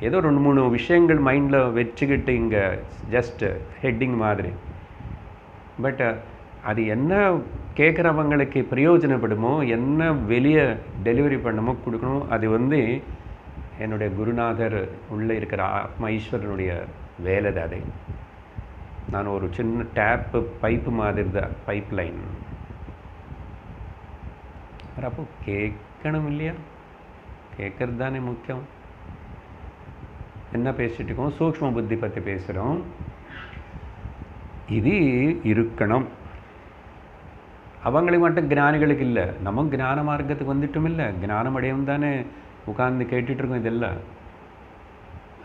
ஏதோ 2-3 விஷயங்கள் மைண்டில் வச்சுக்கிட்டு இங்கே ஜஸ்ட் ஹெட்டிங் மாதிரி. பட் அது என்ன கேட்குறவங்களுக்கு பிரயோஜனப்படுமோ, என்ன வெளியே டெலிவரி பண்ணமோ கொடுக்கணும். அது என்னுடைய குருநாதர் உள்ளே இருக்கிற ஆத்மா ஈஸ்வரனுடைய வேலை தான். அது நான் ஒரு சின்ன டேப்பு பைப்பு மாதிரி தான், பைப் லைன். அப்போ கேட்கணும் இல்லையா? கேட்கறது தானே முக்கியம். என்ன பேசிட்டு இருக்கோம்? சூக்ஷ்ம புத்தி பற்றி பேசுகிறோம். இது இருக்கணும். அவங்களுக்கு மட்டும் ஞானிகளுக்கு இல்லை, நம்ம ஞான மார்க்கத்துக்கு வந்துட்டும் இல்லை, ஞானம் அடையும் தானே உட்கார்ந்து கேட்டுட்ருக்கோம் இதெல்லாம்.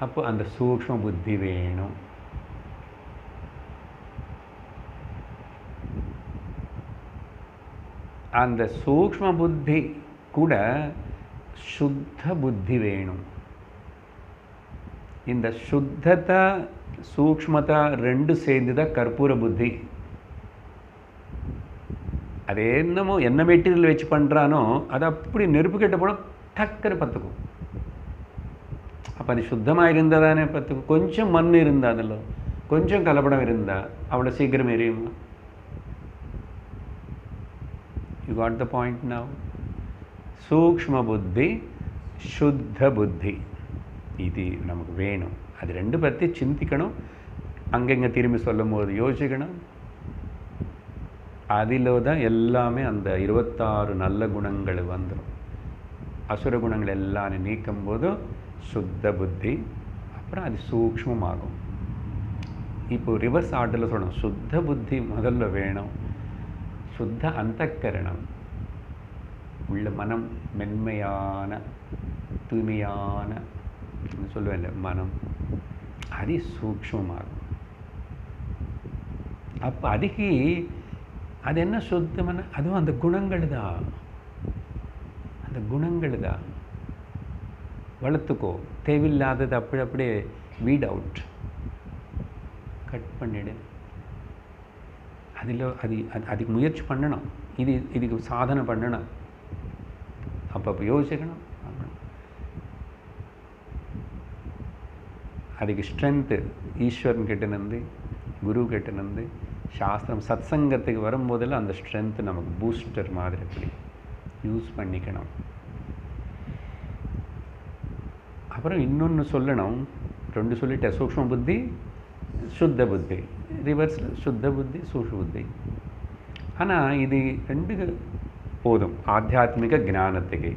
அப்போ அந்த சூக்ஷ்ம புத்தி வேணும். அந்த சூக்ஷ்ம புத்தி கூட சுத்த புத்தி வேணும். இந்த சுத்தத்தை சூக்ஷ்மதா ரெண்டு சேர்ந்து தான் கற்பூர புத்தி. அது என்னமோ என்ன மெட்டீரியல் வச்சு பண்ணுறானோ அது அப்படி நெருப்பு கெட்ட போனால் டக்குன்னு பற்றுக்கும். அப்போ அது சுத்தமாக இருந்தால் தானே பற்றுக்கும். கொஞ்சம் மண் இருந்தால் அதில் கொஞ்சம் கலப்படம் இருந்தால் அவ்வளோ சீக்கிரம் எரியுமா? You got the point now. சூக்ஷ்ம புத்தி சுத்த புத்தி இது நமக்கு வேணும். அது ரெண்டு பற்றி சிந்திக்கணும். அங்கங்கே திரும்பி சொல்லும் போது யோசிக்கணும். அதில் தான் எல்லாமே அந்த 26 நல்ல குணங்கள் வந்துடும். அசுர குணங்கள் எல்லாம் நீக்கும் போது சுத்த புத்தி, அப்புறம் அது சூக்ஷ்மமாகும். இப்போ ரிவர்ஸ் ஆர்டரில் சொல்லணும். சுத்த புத்தி முதல்ல வேணும். சுத்த அந்தக்கரணம் உள்ள மனம், மென்மையான தூய்மையான சொல்லுவேன் மனம், அது சூக்ஷ்மமாகும். அப்போ அதுக்கு அது என்ன சுத்தமான, அதுவும் அந்த குணங்கள் தான். அந்த குணங்கள் தான் வளர்த்துக்கோ. தேவையில்லாதது அப்படியே வீட் அவுட், கட் பண்ணிடு. அதில் அதுக்கு முயற்சி பண்ணணும். இதுக்கு சாதனை பண்ணணும். அப்போ யோசிக்கணும். அதுக்கு ஸ்ட்ரென்த்து ஈஸ்வரன் கிட்டேருந்து, குரு கிட்டேருந்து, சாஸ்திரம் சத்சங்கத்துக்கு வரும்போதெல்லாம் அந்த ஸ்ட்ரென்த்து நமக்கு பூஸ்டர் மாதிரி அப்படி யூஸ் பண்ணிக்கணும். அப்புறம் இன்னொன்று சொல்லணும். ரெண்டு சொல்லிட்டேன். சூக்ஷ்ம புத்தி சுத்த புத்தி, ரிவர்ஸில் சுத்த புத்தி சூக்ஷ்ம புத்தி. ஆனால் இது ரெண்டு போதும் ஆத்தியாத்மிக ஞானத்துக்கு.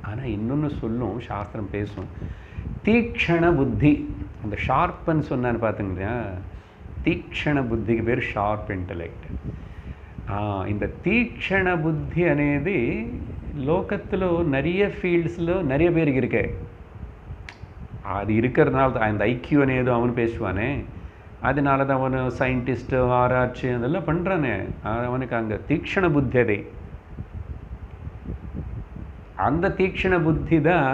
ஆனால் இன்னொன்று சொல்லும், சாஸ்திரம் பேசும், தீக்ஷண புத்தி. அந்த ஷார்ப்னு சொன்னான்னு பார்த்துங்களா, தீக்ஷண புத்திக்கு பேர் ஷார்ப் இன்டலெக்ட். இந்த தீக்ஷண புத்தி అనేది லோகத்தில் நிறைய ஃபீல்ட்ஸில் நிறைய பேருக்கு இருக்கு. அது இருக்கிறதுனால தான் அந்த ஐக்கியூ అనేది அவனு பேசுவானே, அதனால தான் அவனு சயின்டிஸ்ட்டு ஆராய்ச்சி அதெல்லாம் பண்ணுறானே, அவனுக்கு அங்கே தீக்ஷண புத்தி. அதை அந்த தீக்ஷண புத்தி தான்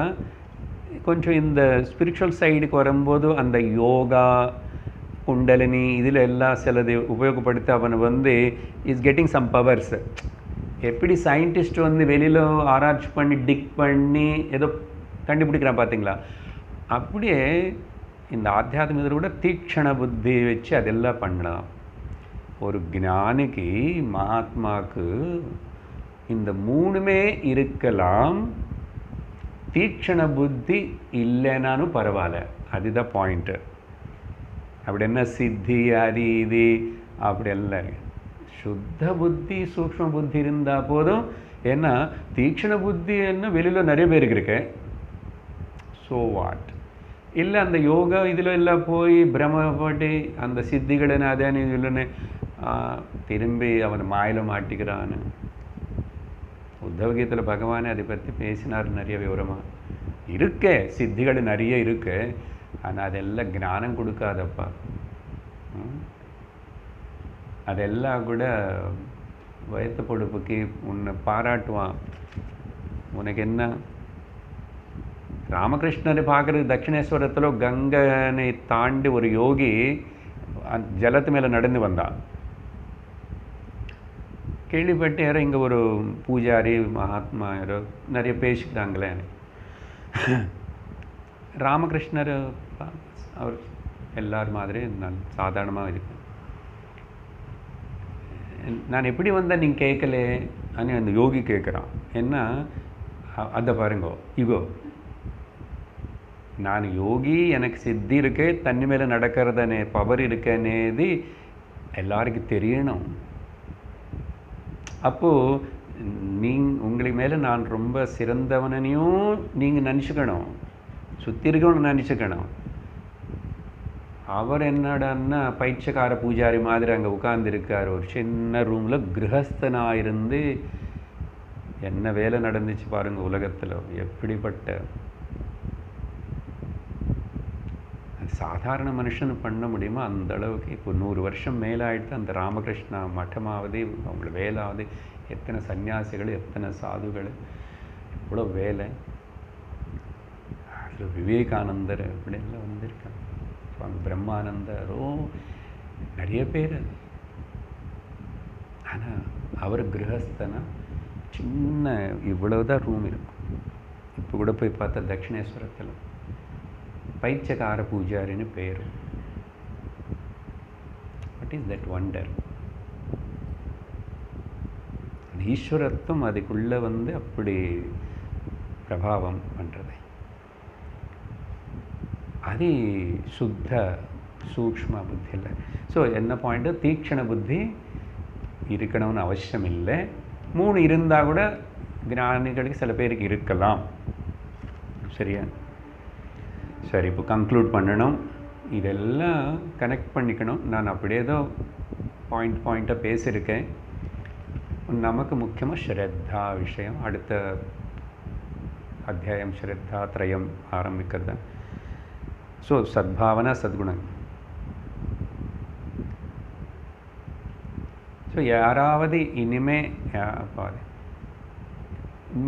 கொஞ்சம் இந்த ஸ்பிரிச்சுவல் சைடுக்கு வரும்போது அந்த யோகா குண்டலினி இதில் எல்லாம் சிலது உபயோகப்படுத்தி அவனை இஸ் கெட்டிங் சம் பவர்ஸ். எப்படி சயின்டிஸ்ட் வெளியில் ஆராய்ச்சி பண்ணி டிக் பண்ணி ஏதோ கண்டுபிடிக்கிறான் பார்த்தீங்களா, அப்படியே இந்த ஆத்தியாத்மிகத்தில் கூட தீக்ஷண புத்தி வச்சு அதெல்லாம் பண்ணலாம். ஒரு ஞானிக்கு, மகாத்மாவுக்கு இந்த மூணுமே இருக்கலாம். தீக்ஷண புத்தி இல்லைனாலும் பரவாயில்ல, அதுதான் பாயிண்ட்டு. அப்படி என்ன சித்தி அது இது அப்படி எல்லாம் சுத்த புத்தி சூக்ஷ்ம புத்தி இருந்தால் போதும். ஏன்னா தீக்ஷண புத்தி என்ன வெளியில் நிறைய பேருக்கு இருக்கு. ஸோ வாட் இல்லை அந்த யோகா இதில் எல்லாம் போய் பிரம்மப்பட்டு அந்த சித்திகளை அதானே இல்லைன்னு திரும்பி அவன் மாயில் மாட்டிக்கிறான்னு. உத்தவகீதையில் பகவானே அதை பற்றி பேசினார் நிறைய விவரமாக. இருக்கே சித்திகள் நிறைய இருக்கு, ஆனால் அதெல்லாம் ஞானம் கொடுக்காதப்பா. அதெல்லாம் கூட வயத்து பொடுப்புக்கு உன்னை பாராட்டுவான். உனக்கு என்ன ராமகிருஷ்ணரை பார்க்குறது தட்சிணேஸ்வரத்தில் கங்கனை தாண்டி ஒரு யோகி ஜலத்து மேலே நடந்து வந்தான். கேள்விப்பட்டு யாரோ இங்கே ஒரு பூஜாரி மகாத்மா யாரோ நிறைய பேசிக்கிறாங்களே. ராமகிருஷ்ணர் அவர் எல்லார் மாதிரி நான் சாதாரணமாக இருக்கேன். நான் எப்படி வந்தால் நீங்கள் கேட்கலே ஆனால் அந்த யோகி கேட்குறான். என்ன அதை பாருங்கோ இகோ, நான் யோகி, எனக்கு சித்தி இருக்கு, தண்ணி மேலே நடக்கிறதனே பவர் இருக்கனேது எல்லாருக்கும் தெரியணும். அப்போது உங்களுக்கு மேலே நான் ரொம்ப சிறந்தவனையும் நீங்கள் நினச்சிக்கணும், சுற்றி இருக்கணும்னு நினச்சிக்கணும். அவர் என்னடான்னா பைச்சக்கார பூஜாரி மாதிரி அங்கே உட்கார்ந்துருக்கார் ஒரு சின்ன ரூமில். கிரகஸ்தனாக இருந்து என்ன வேலை நடந்துச்சு பாருங்கள் உலகத்தில். எப்படிப்பட்ட சாதாரண மனுஷன் பண்ண முடியுமா அந்த அளவுக்கு. இப்போ 100 வருஷம் மேலாயிடுத்து அந்த ராமகிருஷ்ணா மட்டமாவது அவங்கள வேலாவது எத்தனை சன்னியாசிகள், எத்தனை சாதுகள், எவ்வளோ வேலை. அதில் விவேகானந்தர் இப்படியெல்லாம் வந்திருக்காங்க, சுவாமி பிரம்மானந்தரோ, நிறைய பேர். ஆனால் அவர் கிரகஸ்தனா சின்ன இவ்வளவுதான் ரூம் இருக்கும். இப்போ கூட போய் பார்த்தா தட்சிணேஸ்வரத்தில் பைச்சகார பூஜாரின்னு பேர். What is that wonder? ஈஸ்வரத்துவம் அதுக்குள்ளே வந்து அப்படி பிரபாவம் பண்ணுறது. அது சுத்த சூக்ஷ்ம புத்தி இல்லை. ஸோ என்ன பாயிண்ட்டு, தீக்ஷண புத்தி இருக்கணும்னு அவசியம் இல்லை. 3 இருந்தால் கூட ஞானிகளுக்கு சில பேருக்கு இருக்கலாம். சரியா? சரி, இப்போ கன்க்ளூட் பண்ணணும். இதெல்லாம் கனெக்ட் பண்ணிக்கணும். நான் அப்படியே தான் பாயிண்ட்டாக பேசியிருக்கேன். நமக்கு முக்கியமாக ஸ்ரத்தா விஷயம். அடுத்த அத்தியாயம் ஸ்ரத்தா திரயம் ஆரம்பிக்கிறது. ஸோ சத்பாவனா சத்குணம். ஸோ யாராவது இனிமே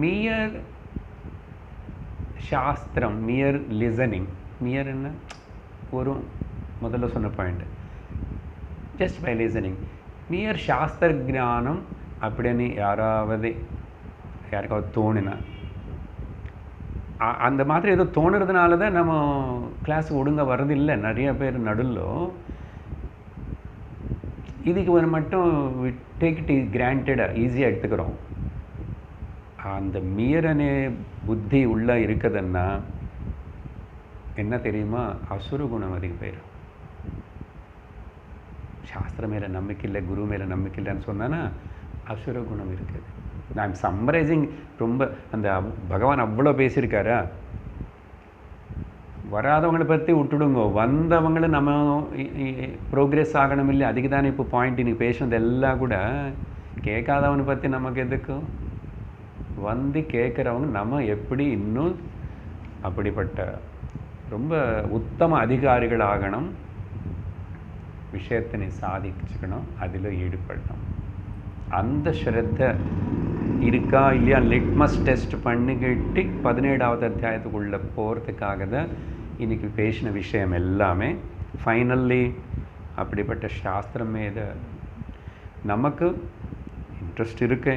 மியர் சாஸ்திரம், மியர் லிசனிங், மியர் என்ன ஒரு முதல்ல சொன்ன பாயிண்ட், ஜஸ்ட் பை லிசனிங், மியர் சாஸ்திர ஞானம் அப்படின்னு யாருக்காவது தோணுனா, அந்த மாதிரி ஏதோ தோணுறதுனால தான் நம்ம கிளாஸுக்கு ஒழுங்காக வர்றதில்லை. நிறைய பேர் நடுவில் இதுக்கு ஒரு மட்டும் டேக் இட் கிராண்டடாக ஈஸியாக எடுத்துக்கிறோம். அந்த மீறனே புத்தி உள்ளே இருக்குதுன்னா என்ன தெரியுமா, அசுர குணம் அதிகம் பேர். சாஸ்திரம் மேலே நம்பிக்கை இல்லை, குரு மேலே நம்பிக்கை இல்லைன்னு சொன்னான்னா அசுர குணம் இருக்குது. நான் சம்மரைசிங். ரொம்ப அந்த பகவான் அவ்வளோ பேசியிருக்காரா, வராதவங்களை பற்றி விட்டுடுங்க, வந்தவங்களை நம்ம ப்ரோக்ரெஸ் ஆகணும் இல்லை. அதுக்கு தானே இப்போ பாயிண்ட் இன்னைக்கு பேசுனது எல்லாம் கூட. கேட்காதவனை பற்றி நமக்கு எதுக்கும், வந்து கேட்குறவங்க நம்ம எப்படி இன்னும் அப்படிப்பட்ட ரொம்ப உத்தம அதிகாரிகள் ஆகணும், விஷயத்தினை சாதிச்சுக்கணும், அதில் ஈடுபடணும். அந்த ஸ்ரத்த இருக்கா இல்லையா லிட்மஸ் டெஸ்ட் பண்ணிக்கிட்டு 17வது அத்தியாயத்துக்குள்ளே போகிறதுக்காக தான் இன்றைக்கி பேசின விஷயம் எல்லாமே. ஃபைனல்லி அப்படிப்பட்ட சாஸ்திரம் மீது நமக்கு இன்ட்ரெஸ்ட் இருக்கு.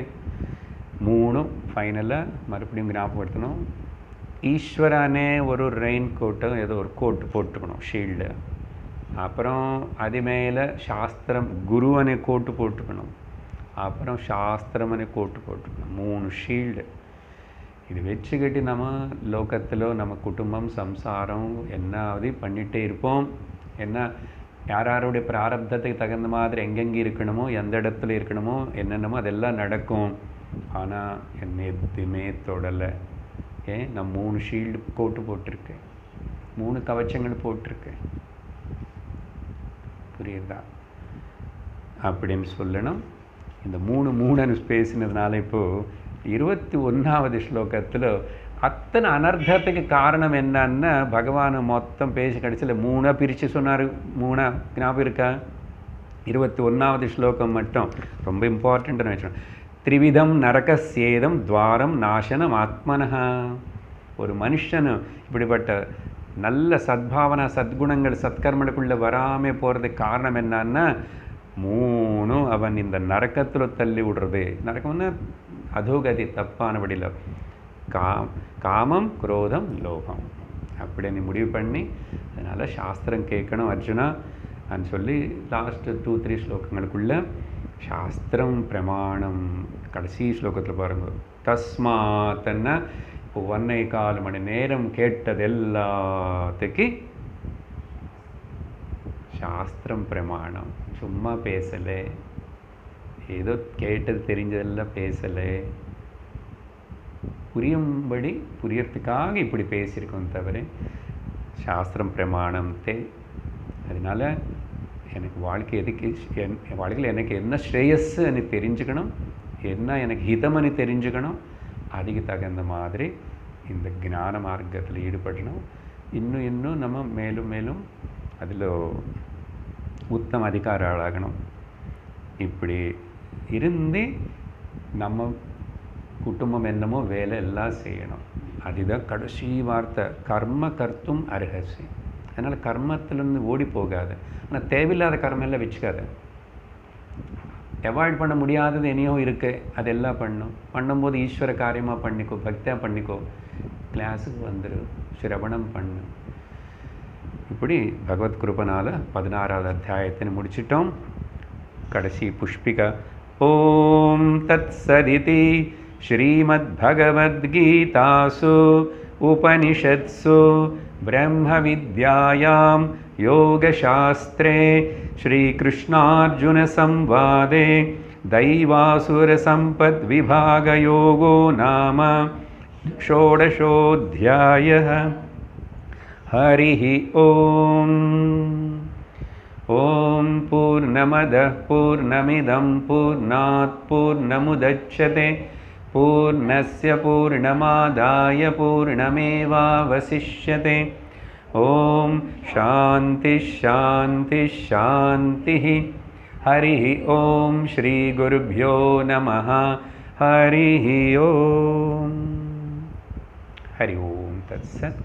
3 ஃபைனலாக மறுபடியும் ஞாபகப்படுத்தணும். ஈஸ்வரனே ஒரு ரெயின் கோட்டை ஏதோ ஒரு கோட்டு போட்டுக்கணும், ஷீல்டு. அப்புறம் அது மேலே சாஸ்திரம் குரு அనే கோட்டு போட்டுக்கணும். அப்புறம் சாஸ்திரம் அనే கோட்டு போட்டுக்கணும். 3 ஷீல்டு. இது வச்சுக்கிட்டு நம்ம லோகத்தில் நம்ம குடும்பம் சம்சாரம் என்னாவது பண்ணிகிட்டே இருப்போம். என்ன யாருடைய பிராரப்தத்துக்கு தகுந்த மாதிரி எங்கெங்கே இருக்கணுமோ, எந்த இடத்துல இருக்கணுமோ, என்னென்னமோ அதெல்லாம் நடக்கும். ஆனால் என்னை எதுவுமே தொடலை. நான் 3 ஷீல்டு கோட்டு போட்டிருக்கேன், 3 கவச்சங்கள் போட்டிருக்கேன். புரியுதா? அப்படின்னு சொல்லணும். இந்த 3 பேசினதுனால இப்போது 21வது ஸ்லோகத்தில் அத்தனை அனர்த்தத்துக்கு காரணம் என்னன்னா, பகவான் மொத்தம் பேசி கடைசியில் 3 பிரித்து சொன்னார். 3 ஞாபகம் இருக்கா? 21வது ஸ்லோகம் மட்டும் ரொம்ப இம்பார்ட்டண்ட்னு வச்சோம். த்ரிவிதம் நரகசேதம் துவாரம் நாசனம் ஆத்மனஹா. ஒரு மனுஷன் இப்படிப்பட்ட நல்ல சத்பாவனா சத்குணங்கள் சத்கர்மனுக்குள்ளே வராமல் போகிறதுக்கு காரணம் என்னன்னா, 3 அவன் இந்த நரக்கத்தில் தள்ளி விடுறது. நரக்கம்னா அதோகதி, தப்பான வழியில். காமம் குரோதம் லோகம் அப்படின்னு முடிவு பண்ணி, அதனால் சாஸ்திரம் கேட்கணும் அர்ஜுனா நான் சொல்லி லாஸ்ட்டு 2-3 ஸ்லோகங்களுக்குள்ள சாஸ்திரம் பிரமாணம். கடைசி ஸ்லோகத்தில் பாருங்கள், தஸ்மாத்தன்னா இப்போ 1.25 மணி நேரம் கேட்டது எல்லாத்துக்கு சாஸ்திரம் பிரமாணம். சும்மா பேசலை, ஏதோ கேட்டது தெரிஞ்சதெல்லாம் பேசலை, புரியும்படி புரியறதுக்காக இப்படி பேசியிருக்கோம் தவிர சாஸ்திரம் பிரமாணம் அதனால் எனக்கு வாழ்க்கை எதுக்கு, என் வாழ்க்கையில் எனக்கு என்ன ஸ்ரேயஸ்ஸு எனக்கு தெரிஞ்சுக்கணும், என்ன எனக்கு ஹிதம்னு தெரிஞ்சுக்கணும். அதுக்கு தகுந்த மாதிரி இந்த ஞான மார்க்கத்தில் ஈடுபடணும். இன்னும் நம்ம மேலும் மேலும் அதில் உத்தம அதிகார ஆளாகணும். இப்படி இருந்து நம்ம குடும்பம் என்னமோ வேலை எல்லாம் செய்யணும். அதுதான் கடைசி வார்த்தை. கர்ம கர்த்தும் அர்ஹசி. அதனால் கர்மத்திலேருந்து ஓடி போகாது. ஆனால் தேவையில்லாத கர்மம் எல்லாம் வச்சுக்காது. அவாய்ட் பண்ண முடியாதது என்னையோ இருக்குது, அதெல்லாம் பண்ணும்போது ஈஸ்வர காரியமாக பண்ணிக்கோ, பக்தியாக பண்ணிக்கோ, கிளாஸுக்கு வந்துடு, சிரவணம் பண்ணு. இப்படி பகவத் கிருபனால் 16வது அத்தியாயத்தை முடிச்சிட்டோம். கடைசி புஷ்பிகா. ஓம் தத் சதிதி श्रीमद्भगवद्गीतासु उपनिषत्सु ब्रह्मविद्यायां योगशास्त्रे श्रीकृष्णार्जुनसंवादे दैवासुरसम्पद्विभागयोगो नाम षोडशोऽध्यायः। हरिः ओम्। ॐ पूर्णमदः पूर्णमिदं पूर्णात् पूर्णमुदच्यते पूर्णस्य पूर्णमादाय पूर्णमेवावशिष्यते। ॐ शान्ति शान्ति शान्तिः। हरिः ॐ श्रीगुरुभ्यो नमः। हरिः ॐ। हरि ओं तत्सत्।